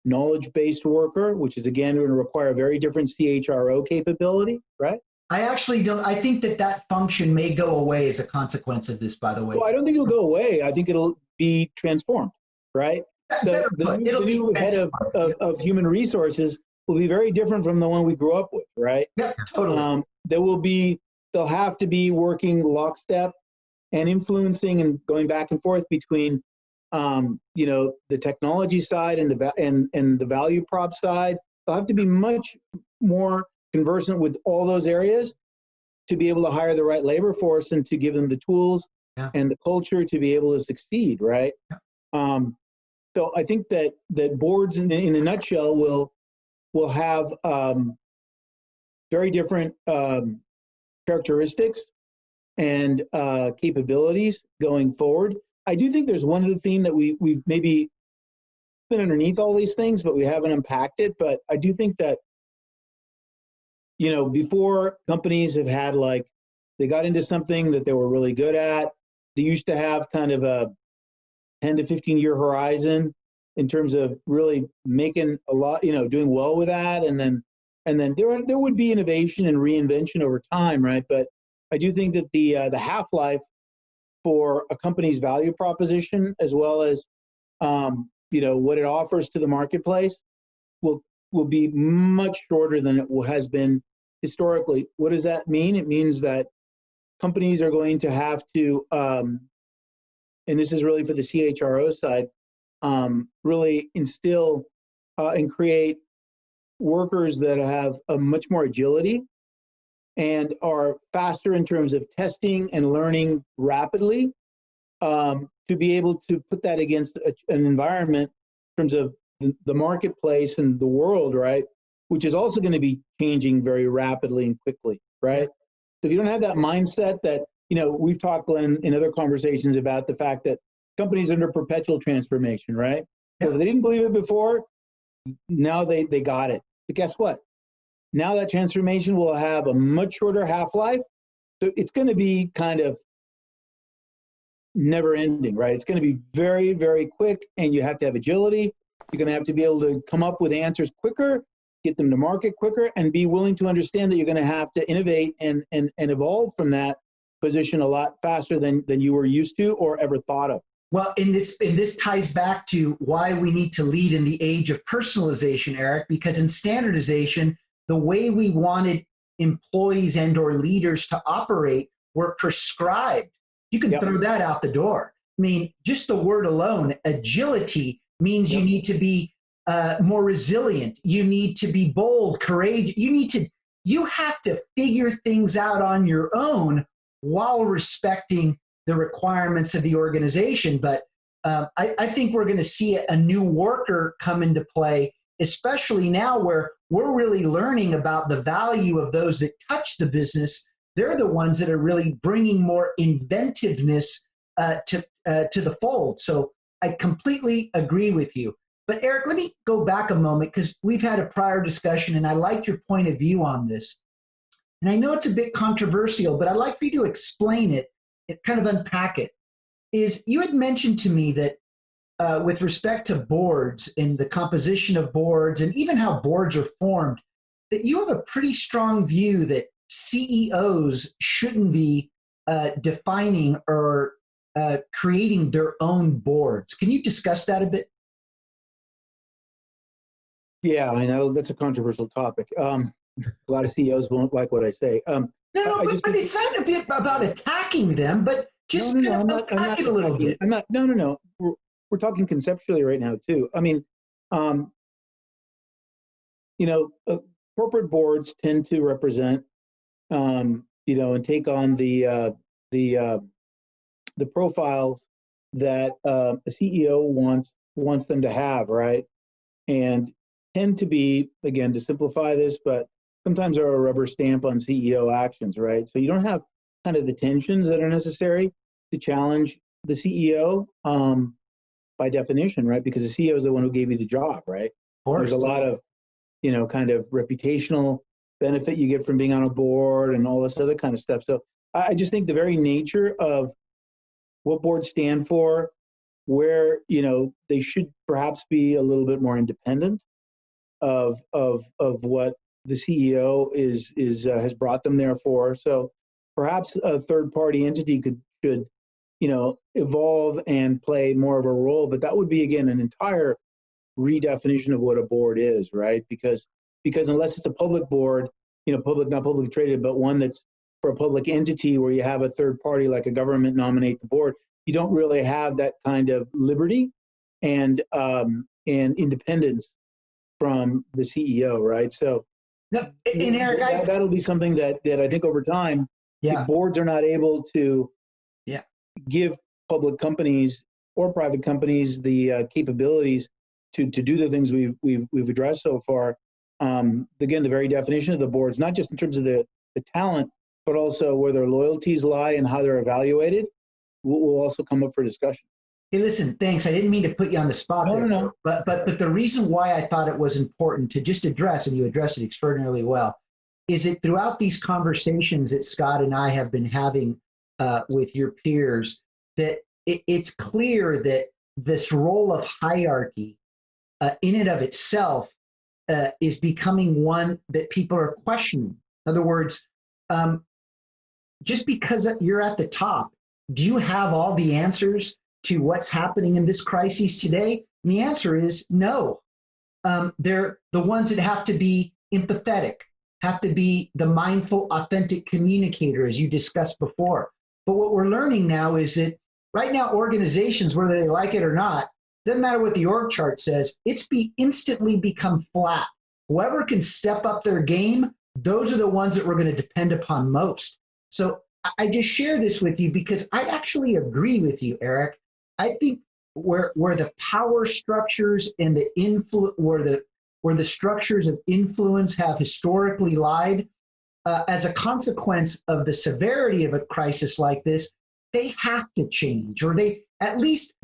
knowledge-based worker, which is again going to require a very different CHRO capability, right? I actually don't. I think that function may go away as a consequence of this, by the way. Well, I don't think it'll go away. I think it'll be transformed, right? So the new head of human resources will be very different from the one we grew up with, right? Yeah, totally. They'll have to be working lockstep and influencing and going back and forth between, the technology side and the value prop side. They'll have to be much more conversant with all those areas to be able to hire the right labor force and to give them the tools and the culture to be able to succeed, right? Yeah. So I think that boards, in a nutshell, will have very different characteristics and capabilities going forward. I do think there's one other theme that we've maybe been underneath all these things, but we haven't unpacked it. But I do think that, before, companies have had, they got into something that they were really good at. They used to have kind of a 10 to 15 year horizon in terms of really making a lot, doing well with that. And then there would be innovation and reinvention over time, right? But I do think that the half-life for a company's value proposition, as well as what it offers to the marketplace, will be much shorter than it has been historically. What does that mean? It means that companies are going to have to, and this is really for the CHRO side, really instill and create workers that have a much more agility and are faster in terms of testing and learning rapidly, to be able to put that against an environment in terms of the marketplace and the world, right? Which is also going to be changing very rapidly and quickly, right? So if you don't have that mindset that, we've talked, Glenn, in other conversations about the fact that companies are under perpetual transformation, right? Well, if they didn't believe it before, now they got it. But guess what? Now that transformation will have a much shorter half-life. So it's going to be kind of never ending, right? It's going to be very, very quick, and you have to have agility. You're going to have to be able to come up with answers quicker, get them to market quicker, and be willing to understand that you're going to have to innovate and evolve from that position a lot faster than you were used to or ever thought of. Well, this ties back to why we need to lead in the age of personalization, Eric, because in standardization, the way we wanted employees and or leaders to operate were prescribed. You can throw that out the door. I mean, just the word alone, agility, means you need to be more resilient. You need to be bold, courageous. You have to figure things out on your own while respecting the requirements of the organization. But I think we're going to see a new worker come into play, especially now where we're really learning about the value of those that touch the business. They're the ones that are really bringing more inventiveness to the fold. So I completely agree with you. But Eric, let me go back a moment because we've had a prior discussion and I liked your point of view on this. And I know it's a bit controversial, but I'd like for you to explain it, kind of unpack it. Is you had mentioned to me that with respect to boards and the composition of boards and even how boards are formed, that you have a pretty strong view that CEOs shouldn't be defining or creating their own boards. Can you discuss that a bit? Yeah, I know that's a controversial topic. A lot of CEOs won't like what I say. But it's not a bit about attacking them, but just unpack it a little bit. No. We're talking conceptually right now too. I mean, corporate boards tend to represent, and take on the profiles that a CEO wants them to have, right? And tend to be, again, to simplify this, but sometimes are a rubber stamp on CEO actions, right? So you don't have kind of the tensions that are necessary to challenge the CEO by definition, right? Because the CEO is the one who gave you the job, right? There's a lot of, kind of reputational benefit you get from being on a board and all this other kind of stuff. So I just think the very nature of what boards stand for, where, they should perhaps be a little bit more independent of what the CEO has brought them there for. So perhaps a third party entity should evolve and play more of a role, but that would be, again, an entire redefinition of what a board is, right? Because unless it's a public board, public, not publicly traded, but one that's for a public entity where you have a third party like a government nominate the board, you don't really have that kind of liberty and independence from the CEO, right? So, no, and Eric, that'll be something that I think over time, if boards are not able to give public companies or private companies the capabilities to do the things we've addressed so far. Again, the very definition of the boards, not just in terms of the talent, but also where their loyalties lie and how they're evaluated, will also come up for discussion. Hey, listen, thanks. I didn't mean to put you on the spot. No. But the reason why I thought it was important to just address, and you addressed it extraordinarily well, is that throughout these conversations that Scott and I have been having with your peers, that it's clear that this role of hierarchy in and of itself is becoming one that people are questioning. In other words, just because you're at the top, do you have all the answers to what's happening in this crisis today? And the answer is no. They're the ones that have to be empathetic, have to be the mindful, authentic communicator, as you discussed before. But what we're learning now is that right now, organizations, whether they like it or not, doesn't matter what the org chart says, it's instantly become flat. Whoever can step up their game, those are the ones that we're going to depend upon most. So I just share this with you because I actually agree with you, Eric. I think where the power structures and the where the structures of influence have historically lied, as a consequence of the severity of a crisis like this, they have to change, or they at least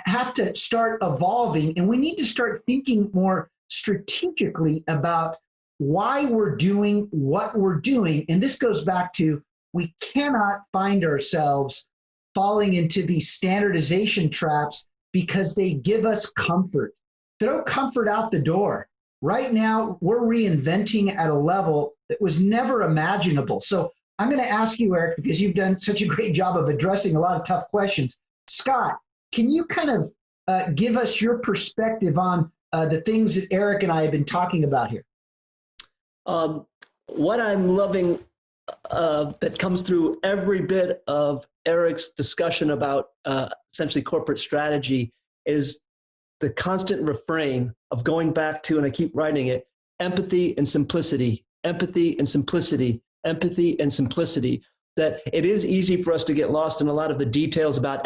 have to start evolving. And we need to start thinking more strategically about why we're doing what we're doing. And this goes back to, we cannot find ourselves falling into these standardization traps because they give us comfort. Throw comfort out the door. Right now, we're reinventing at a level that was never imaginable. So I'm going to ask you, Eric, because you've done such a great job of addressing a lot of tough questions. Scott, can you kind of give us your perspective on the things that Eric and I have been talking about here? What I'm loving that comes through every bit of Eric's discussion about essentially corporate strategy is the constant refrain of going back to, and I keep writing it, empathy and simplicity, empathy and simplicity, empathy and simplicity. That it is easy for us to get lost in a lot of the details about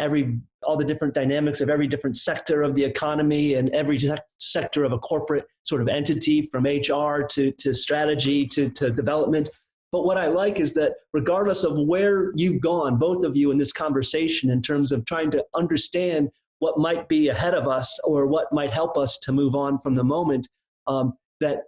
all the different dynamics of every different sector of the economy and every sector of a corporate sort of entity, from HR to strategy to development. But what I like is that regardless of where you've gone, both of you in this conversation, in terms of trying to understand what might be ahead of us or what might help us to move on from the moment, that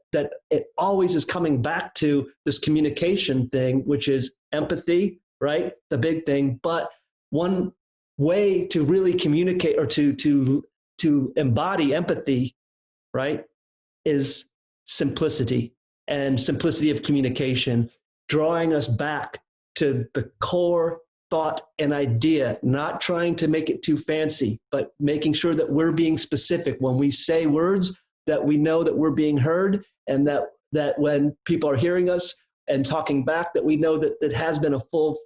it always is coming back to this communication thing, which is empathy, right? The big thing. But one way to really communicate or to embody empathy, right, is simplicity and simplicity of communication, drawing us back to the core thought and idea, not trying to make it too fancy, but making sure that we're being specific when we say words, that we know that we're being heard, and that when people are hearing us and talking back, that we know that it has been a full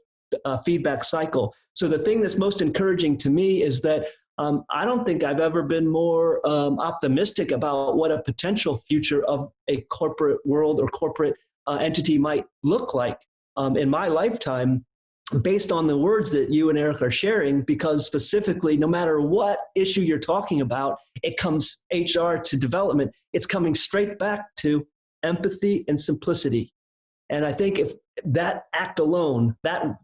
feedback cycle. So the thing that's most encouraging to me is that I don't think I've ever been more optimistic about what a potential future of a corporate world or corporate entity might look like in my lifetime, based on the words that you and Eric are sharing, because specifically, no matter what issue you're talking about, it comes HR to development, it's coming straight back to empathy and simplicity. And I think if that act alone,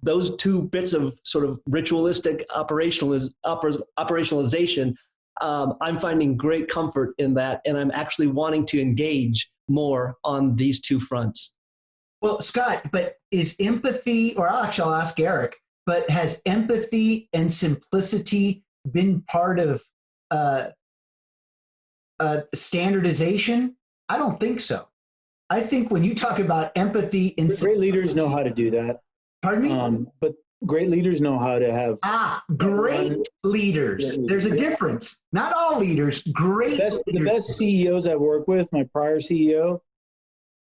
those two bits of sort of ritualistic operationalization, I'm finding great comfort in that, and I'm actually wanting to engage more on these two fronts. Well, Scott, but is empathy, or actually I'll ask Eric, but has empathy and simplicity been part of standardization? I don't think so. I think when you talk about empathy and great leaders know how to do that. Pardon me? But great leaders know how to have. Great leaders. There's a difference. Not all leaders, great leaders. The best CEOs I've worked with, my prior CEO,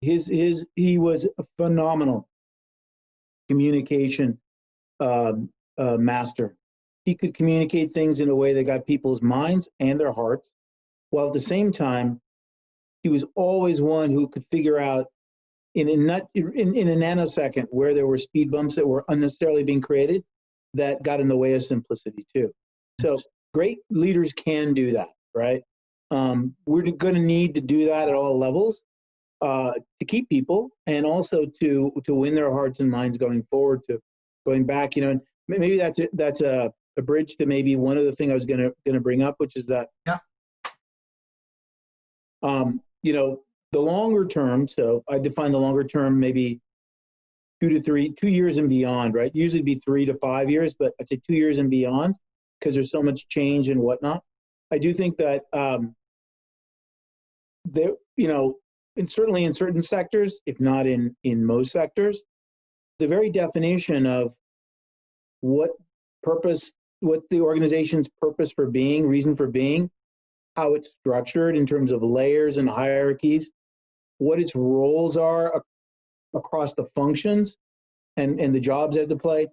he was a phenomenal communication master. He could communicate things in a way that got people's minds and their hearts, while at the same time, he was always one who could figure out in a nanosecond where there were speed bumps that were unnecessarily being created that got in the way of simplicity too. So great leaders can do that, right? We're going to need to do that at all levels to keep people, and also to win their hearts and minds going forward. To going back, and maybe that's a bridge to maybe one other thing I was going to bring up, which is that. Yeah. The longer term, so I define the longer term maybe 2 years and beyond, right? Usually be 3 to 5 years, but I'd say 2 years and beyond, because there's so much change and whatnot. I do think that there, and certainly in certain sectors, if not in most sectors, the very definition of what's the organization's purpose for being, reason for being, how it's structured in terms of layers and hierarchies, what its roles are across the functions and the jobs they have to play,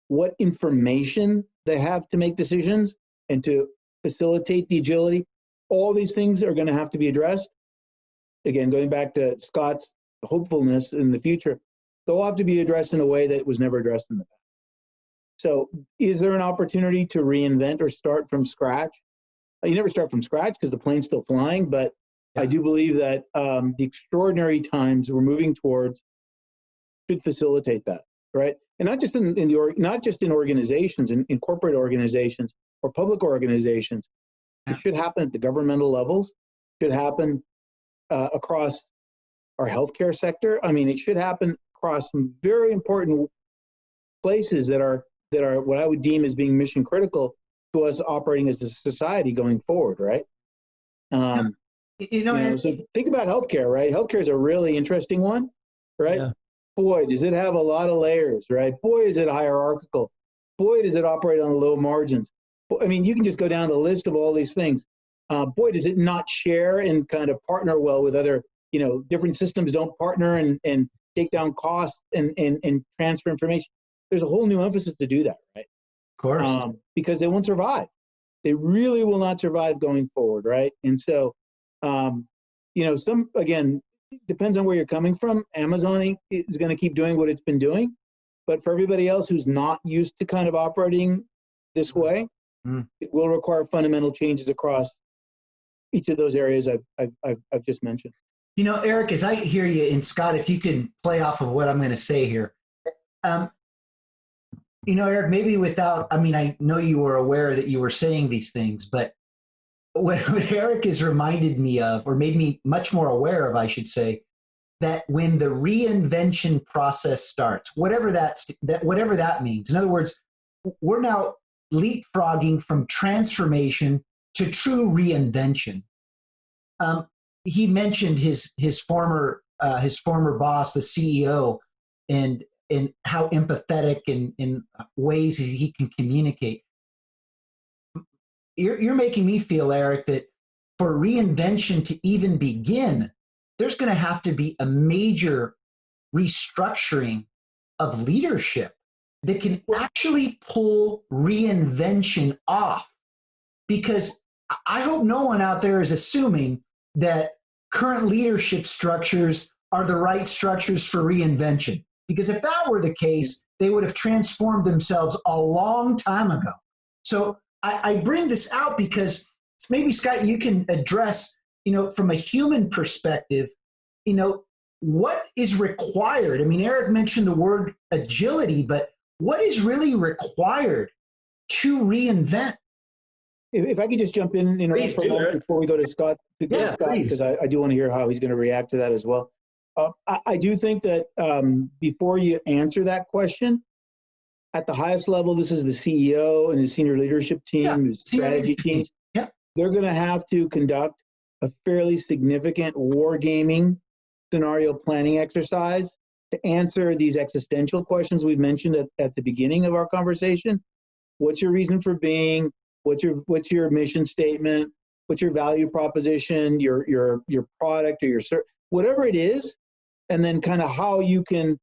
what information they have to make decisions and to facilitate the agility. All these things are going to have to be addressed. Again, going back to Scott's hopefulness in the future, they'll have to be addressed in a way that was never addressed in the past. So is there an opportunity to reinvent or start from scratch? You never start from scratch because the plane's still flying, but I do believe that the extraordinary times we're moving towards should facilitate that, right? And not just in organizations, in corporate organizations or public organizations. It should happen at the governmental levels. It should happen across our healthcare sector. I mean, it should happen across some very important places that are what I would deem as being mission critical to us operating as a society going forward, right? So think about healthcare, right? Healthcare is a really interesting one, right? Yeah. Boy, does it have a lot of layers, right? Boy, is it hierarchical. Boy, does it operate on low margins. I mean, you can just go down the list of all these things. Boy, does it not share and kind of partner well with other, different systems don't partner and take down costs and transfer information. There's a whole new emphasis to do that, right? Of course. Because they won't survive. They really will not survive going forward, right? And so, again, depends on where you're coming from. Amazon is going to keep doing what it's been doing. But for everybody else who's not used to kind of operating this way, it will require fundamental changes across each of those areas I've just mentioned. Eric, as I hear you, and Scott, if you can play off of what I'm going to say here. Eric, maybe I know you were aware that you were saying these things, but what Eric has reminded me of, or made me much more aware of, I should say, that when the reinvention process starts, whatever that means. In other words, we're now leapfrogging from transformation to true reinvention. He mentioned his former boss, the CEO, and how empathetic and in ways he can communicate. You're making me feel, Eric, that for reinvention to even begin, there's going to have to be a major restructuring of leadership that can actually pull reinvention off. Because I hope no one out there is assuming that current leadership structures are the right structures for reinvention. Because if that were the case, they would have transformed themselves a long time ago. So I bring this out because maybe, Scott, you can address, from a human perspective, what is required? I mean, Eric mentioned the word agility, but what is really required to reinvent? If I could just jump in, for a moment before we go to Scott, because I do want to hear how he's going to react to that as well. I do think that before you answer that question, at the highest level, this is the CEO and his senior leadership team, his strategy teams. Yeah. They're going to have to conduct a fairly significant wargaming scenario planning exercise to answer these existential questions we've mentioned at the beginning of our conversation. What's your reason for being? What's your mission statement? What's your value proposition? Your product or your service, whatever it is, and then kind of how you can,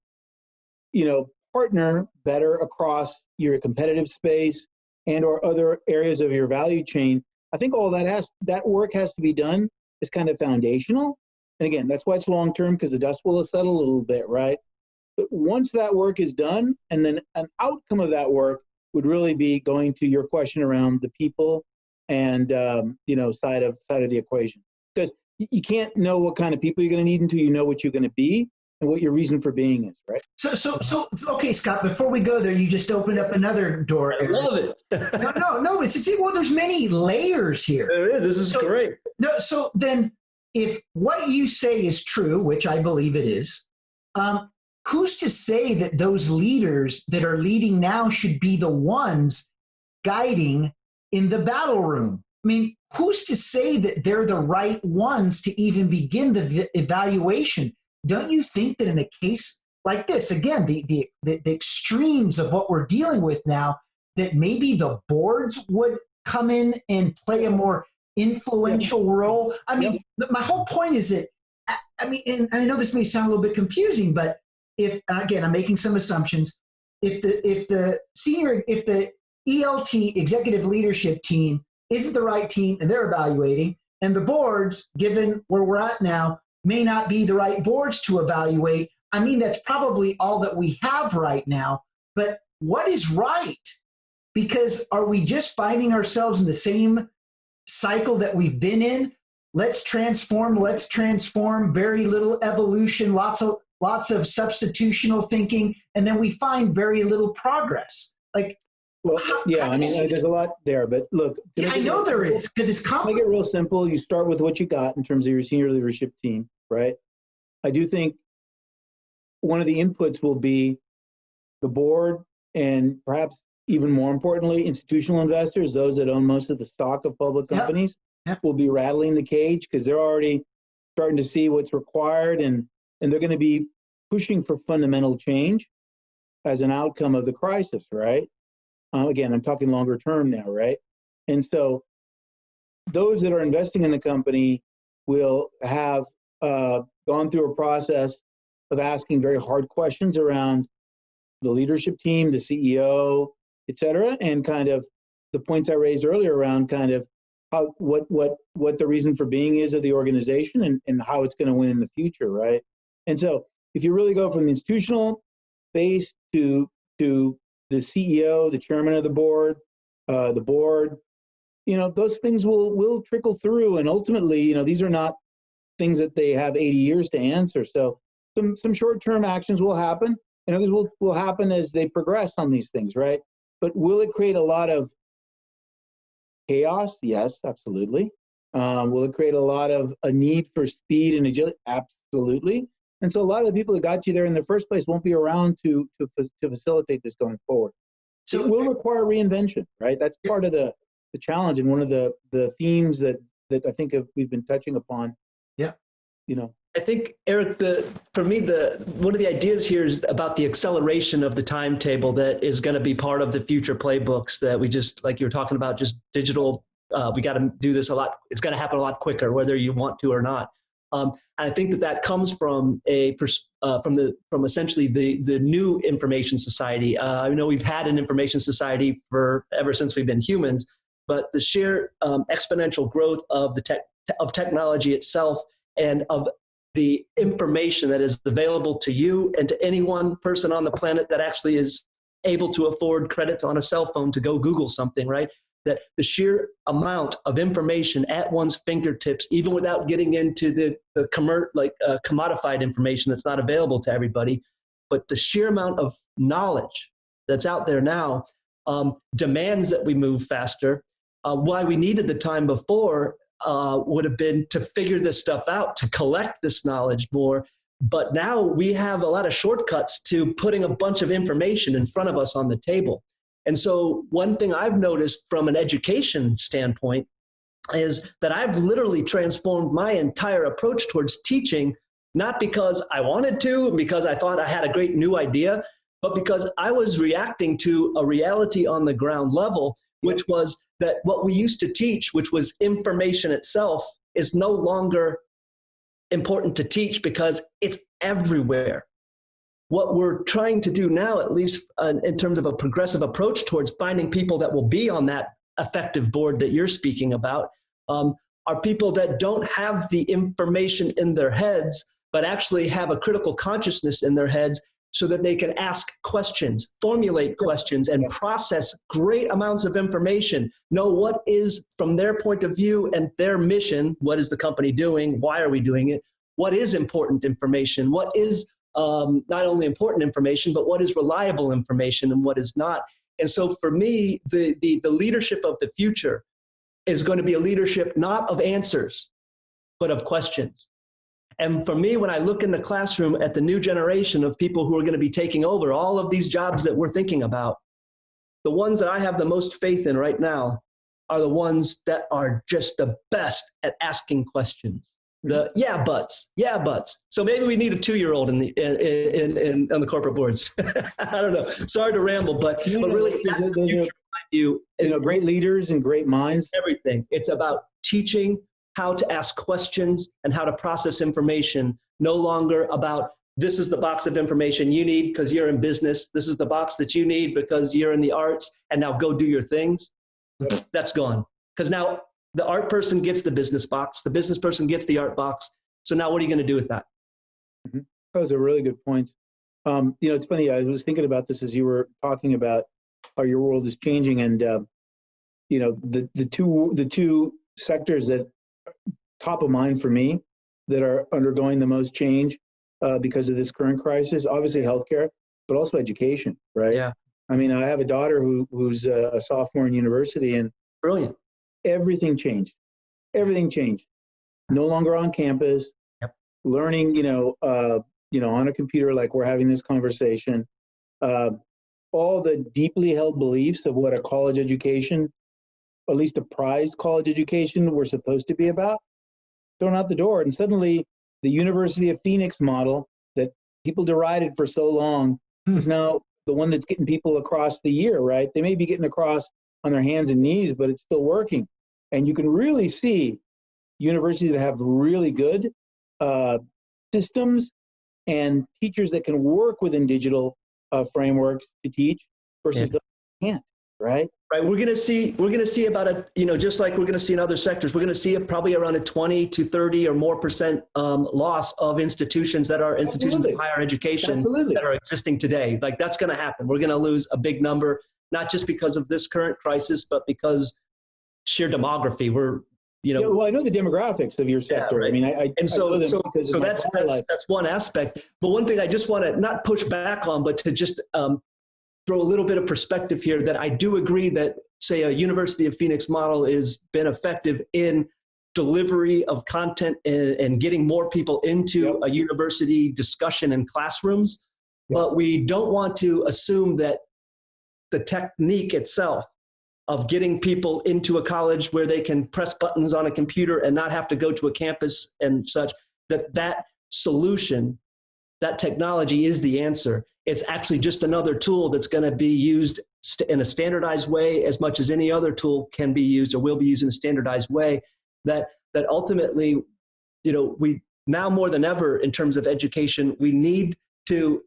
partner better across your competitive space and or other areas of your value chain. I think all that work has to be done is kind of foundational. And again, that's why it's long-term, because the dust will settle a little bit, right? But once that work is done, and then an outcome of that work would really be going to your question around the people and, side of the equation. Because you can't know what kind of people you're going to need until you know what you're going to be and what your reason for being is, right? So, okay, Scott, before we go there, you just opened up another door. I love it. No, there's many layers here. There is. This is great. No, so then if what you say is true, which I believe it is, who's to say that those leaders that are leading now should be the ones guiding in the battle room? I mean, who's to say that they're the right ones to even begin the evaluation? Don't you think that in a case like this, again, the extremes of what we're dealing with now, that maybe the boards would come in and play a more influential role? I mean, my whole point is that, and I know this may sound a little bit confusing, but if, again, I'm making some assumptions, if the ELT, executive leadership team, isn't the right team and they're evaluating, and the boards, given where we're at now, may not be the right boards to evaluate, I mean, that's probably all that we have right now. But what is right? Because are we just finding ourselves in the same cycle that we've been in? Let's transform, very little evolution, lots of substitutional thinking, and then we find very little progress. There's a lot there, but look. I know there is, because it's complicated. Make it real simple. You start with what you got in terms of your senior leadership team, right? I do think one of the inputs will be the board, and perhaps even more importantly, institutional investors, those that own most of the stock of public companies, will be rattling the cage, because they're already starting to see what's required, and they're going to be pushing for fundamental change as an outcome of the crisis, right? Again, I'm talking longer term now, right? And so those that are investing in the company will have gone through a process of asking very hard questions around the leadership team, the CEO, et cetera, and kind of the points I raised earlier around kind of how, what the reason for being is of the organization and how it's going to win in the future, right? And so if you really go from the institutional base to the CEO, the chairman of the board, those things will trickle through, and ultimately, these are not things that they have 80 years to answer. So some short-term actions will happen, and others will happen as they progress on these things, right? But will it create a lot of chaos? Yes, absolutely. Will it create a need for speed and agility? Absolutely. And so a lot of the people that got you there in the first place won't be around to facilitate this going forward. So it will require reinvention, right? That's part of the challenge, and one of the themes that I think we've been touching upon. Yeah. I think, Eric, for me, one of the ideas here is about the acceleration of the timetable that is going to be part of the future playbooks that we just, like you were talking about, just digital. We got to do this a lot. It's going to happen a lot quicker, whether you want to or not. I think that comes from from essentially the new information society. I know we've had an information society ever since we've been humans, but the sheer exponential growth of of technology itself and of the information that is available to you and to any one person on the planet that actually is able to afford credits on a cell phone to go Google something, right? That the sheer amount of information at one's fingertips, even without getting into the commodified information that's not available to everybody, but the sheer amount of knowledge that's out there now demands that we move faster. Why we needed the time before would have been to figure this stuff out, to collect this knowledge more. But now we have a lot of shortcuts to putting a bunch of information in front of us on the table. And so one thing I've noticed from an education standpoint is that I've literally transformed my entire approach towards teaching, not because I wanted to, and because I thought I had a great new idea, but because I was reacting to a reality on the ground level, which was that what we used to teach, which was information itself, is no longer important to teach because it's everywhere. What we're trying to do now, at least in terms of a progressive approach towards finding people that will be on that effective board that you're speaking about, are people that don't have the information in their heads, but actually have a critical consciousness in their heads so that they can ask questions, formulate questions, and process great amounts of information, know what is, from their point of view and their mission, what is the company doing, why are we doing it, what is important information, what is not only important information, but what is reliable information and what is not. And so for me, the leadership of the future is going to be a leadership not of answers, but of questions. And for me, when I look in the classroom at the new generation of people who are going to be taking over all of these jobs that we're thinking about, the ones that I have the most faith in right now are the ones that are just the best at asking questions. The yeah buts. So maybe we need a 2-year-old on the corporate boards. I don't know. Sorry to ramble, but really, that's the future of you. Great leaders and great minds. Everything. It's about teaching how to ask questions and how to process information. No longer about this is the box of information you need because you're in business. This is the box that you need because you're in the arts. And now go do your things. That's gone. Because now the art person gets the business box. The business person gets the art box. So now what are you going to do with that? Mm-hmm. Those are really good points. It's funny. I was thinking about this as you were talking about how your world is changing, and the two sectors that top of mind for me that are undergoing the most change because of this current crisis, obviously healthcare, but also education, right? Yeah. I mean, I have a daughter who's a sophomore in university, and brilliant. Everything changed. No longer on campus. Yep. Learning, on a computer like we're having this conversation. All the deeply held beliefs of what a college education, at least a prized college education, were supposed to be about, thrown out the door. And suddenly the University of Phoenix model that people derided for so long is now the one that's getting people across the year, right? They may be getting across on their hands and knees, but it's still working. And you can really see universities that have really good systems and teachers that can work within digital frameworks to teach versus those that can't, right? Right. We're going to see about just like we're going to see in other sectors, we're going to see probably around a 20 to 30 or more % loss of institutions that are institutions of higher education that are existing today. Like that's going to happen. We're going to lose a big number, not just because of this current crisis, but because sheer demography. Well, I know the demographics of your sector. Yeah, right. I mean, so that's one aspect. But one thing I just want to not push back on, but to just throw a little bit of perspective here, that I do agree that, say, a University of Phoenix model has been effective in delivery of content and getting more people into a university discussion in classrooms. But we don't want to assume that the technique itself of getting people into a college where they can press buttons on a computer and not have to go to a campus and such, that solution, that technology is the answer. It's actually just another tool that's going to be used in a standardized way as much as any other tool can be used or will be used in a standardized way. That ultimately, we now more than ever in terms of education, we need to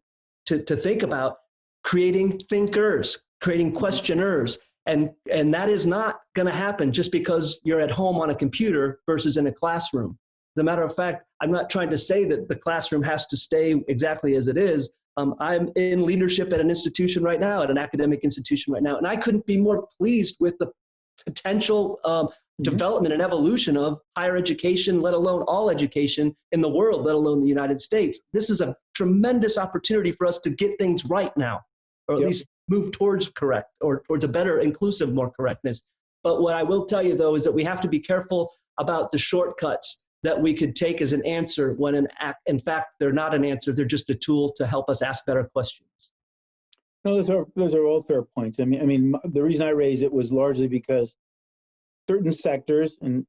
think about creating thinkers, creating questioners. And that is not going to happen just because you're at home on a computer versus in a classroom. As a matter of fact, I'm not trying to say that the classroom has to stay exactly as it is. I'm in leadership at an institution right now, at an academic institution right now, and I couldn't be more pleased with the potential development and evolution of higher education, let alone all education in the world, let alone the United States. This is a tremendous opportunity for us to get things right now, or at least move towards correct, or towards a better, inclusive, more correctness. But what I will tell you, though, is that we have to be careful about the shortcuts that we could take as an answer when in fact, they're not an answer. They're just a tool to help us ask better questions. No, those are all fair points. I mean, the reason I raised it was largely because certain sectors, and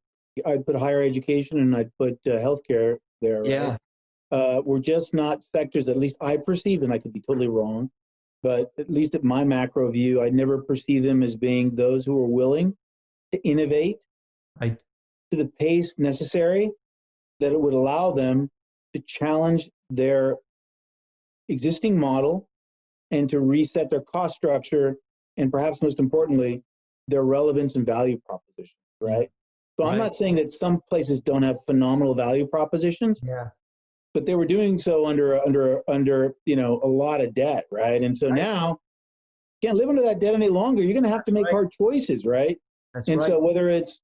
I'd put higher education and I'd put healthcare there, right? Were just not sectors, at least I perceived, and I could be totally wrong, but at least at my macro view, I never perceived them as being those who were willing to innovate to the pace necessary that it would allow them to challenge their existing model and to reset their cost structure, and perhaps most importantly, their relevance and value proposition, right? So I'm not saying that some places don't have phenomenal value propositions, but they were doing so under a lot of debt, right? And so now you can't live under that debt any longer. You're going to have to make hard choices, right? So whether it's,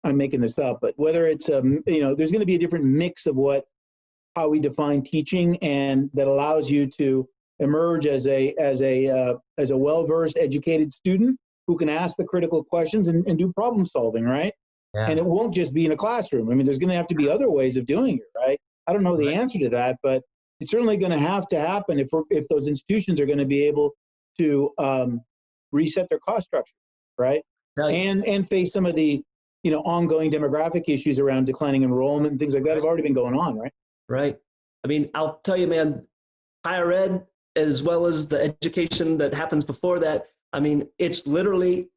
I'm making this up, but whether it's there's going to be a different mix of how we define teaching, and that allows you to emerge as a well-versed, educated student who can ask the critical questions and do problem solving, right? And it won't just be in a classroom. I mean, there's going to have to be other ways of doing it, right? I don't know the answer to that, but it's certainly going to have to happen if those institutions are going to be able to reset their cost structure, right? And face some of the ongoing demographic issues around declining enrollment and things like that have already been going on, right? Right. I mean, I'll tell you, man, higher ed, as well as the education that happens before that, I mean, it's literally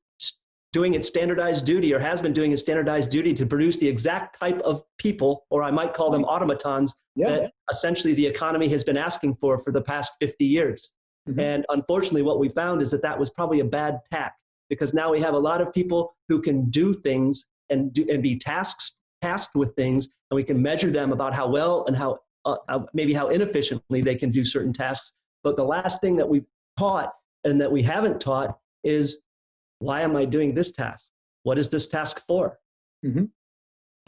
doing its standardized duty, or has been doing its standardized duty, to produce the exact type of people, or I might call them automatons, that essentially the economy has been asking for the past 50 years. And unfortunately, what we found is that was probably a bad tack, because now we have a lot of people who can do things and be tasked with things, and we can measure them about how well and how maybe how inefficiently they can do certain tasks. But the last thing that we've taught and that we haven't taught is, why am I doing this task? What is this task for? And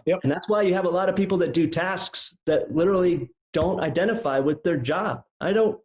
that's why you have a lot of people that do tasks that literally don't identify with their job. I don't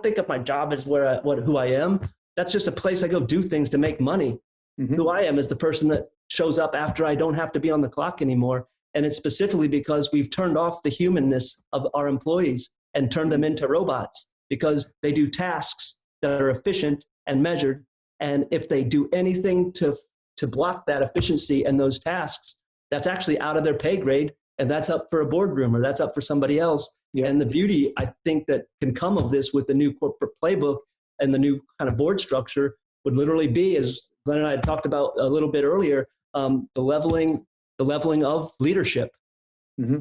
think of my job as who I am. That's just a place I go do things to make money. Who I am is the person that shows up after I don't have to be on the clock anymore. And it's specifically because we've turned off the humanness of our employees and turned them into robots, because they do tasks that are efficient and measured. And if they do anything to block that efficiency and those tasks, that's actually out of their pay grade, and that's up for a boardroom, or that's up for somebody else. And the beauty, I think, that can come of this with the new corporate playbook and the new kind of board structure would literally be, as Glenn and I had talked about a little bit earlier, the leveling of leadership. Mm-hmm.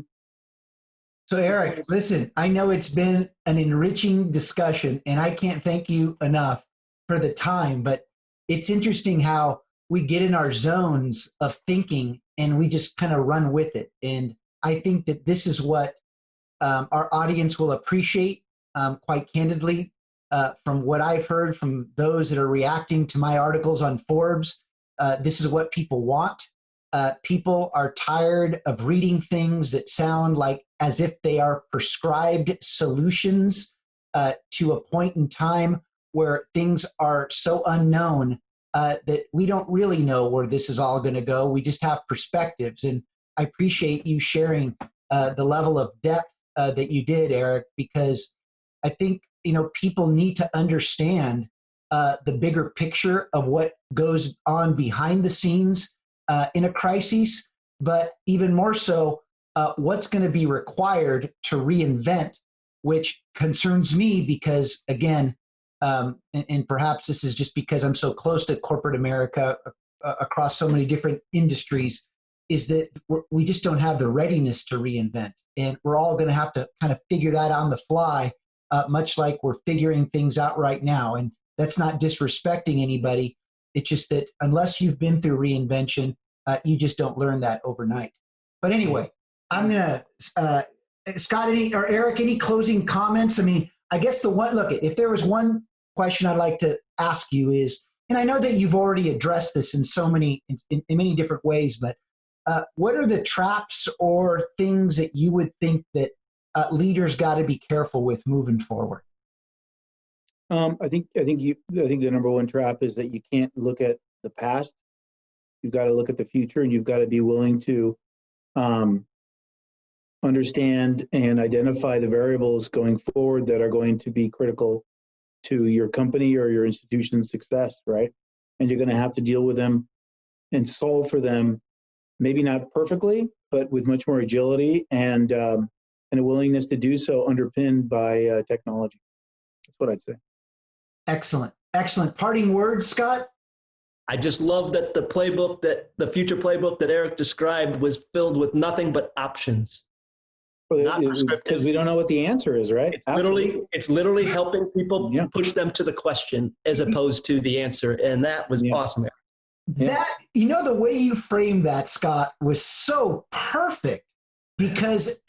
So Eric, listen, I know it's been an enriching discussion, and I can't thank you enough for the time, but it's interesting how we get in our zones of thinking and we just kind of run with it. And I think that this is what our audience will appreciate, quite candidly, from what I've heard from those that are reacting to my articles on Forbes. This is what people want. People are tired of reading things that sound like as if they are prescribed solutions to a point in time where things are so unknown that we don't really know where this is all going to go. We just have perspectives. And I appreciate you sharing the level of depth that you did, Eric, because I think, people need to understand the bigger picture of what goes on behind the scenes in a crisis, but even more so, what's going to be required to reinvent, which concerns me because, again, and perhaps this is just because I'm so close to corporate America across so many different industries, is that we just don't have the readiness to reinvent. And we're all going to have to kind of figure that on the fly, much like we're figuring things out right now. And that's not disrespecting anybody. It's just that unless you've been through reinvention, you just don't learn that overnight. But anyway, I'm going to, Scott, or Eric, any closing comments? I mean, I guess if there was one question I'd like to ask you is, and I know that you've already addressed this in many different ways, but what are the traps or things that you would think that leaders got to be careful with moving forward? I think the number one trap is that you can't look at the past. You've got to look at the future, and you've got to be willing to understand and identify the variables going forward that are going to be critical to your company or your institution's success, right? And you're going to have to deal with them and solve for them, maybe not perfectly, but with much more agility and a willingness to do so, underpinned by technology. That's what I'd say. Excellent. Parting words, Scott? I just love that the future playbook that Eric described was filled with nothing but options. Not prescriptive. Because we don't know what the answer is, right? It's literally helping people push them to the question as opposed to the answer. And that was awesome, Eric. That, the way you framed that, Scott, was so perfect because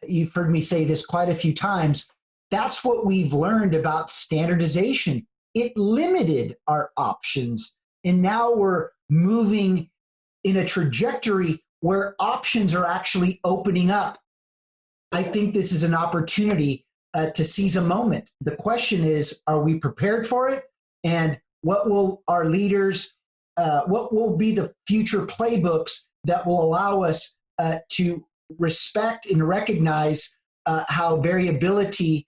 you've heard me say this quite a few times, that's what we've learned about standardization. It limited our options. And now we're moving in a trajectory where options are actually opening up. I think this is an opportunity to seize a moment. The question is, are we prepared for it? And what will our leaders, what will be the future playbooks that will allow us to respect and recognize how variability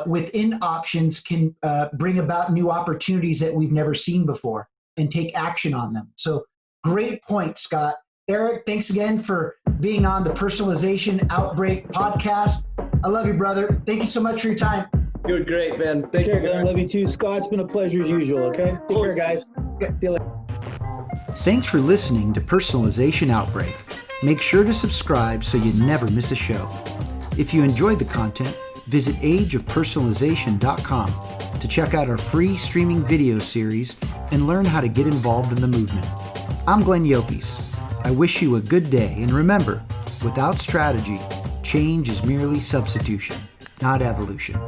within options can bring about new opportunities that we've never seen before and take action on them. So great point, Scott. Eric, thanks again for being on the Personalization Outbreak podcast. I love you, brother. Thank you so much for your time. You're great, man. Thank you. I love you too, Scott. It's been a pleasure as usual, okay? Take care, guys. See you later. Thanks for listening to Personalization Outbreak. Make sure to subscribe so you never miss a show. If you enjoyed the content, visit ageofpersonalization.com to check out our free streaming video series and learn how to get involved in the movement. I'm Glenn Llopis. I wish you a good day, and remember, without strategy, change is merely substitution, not evolution.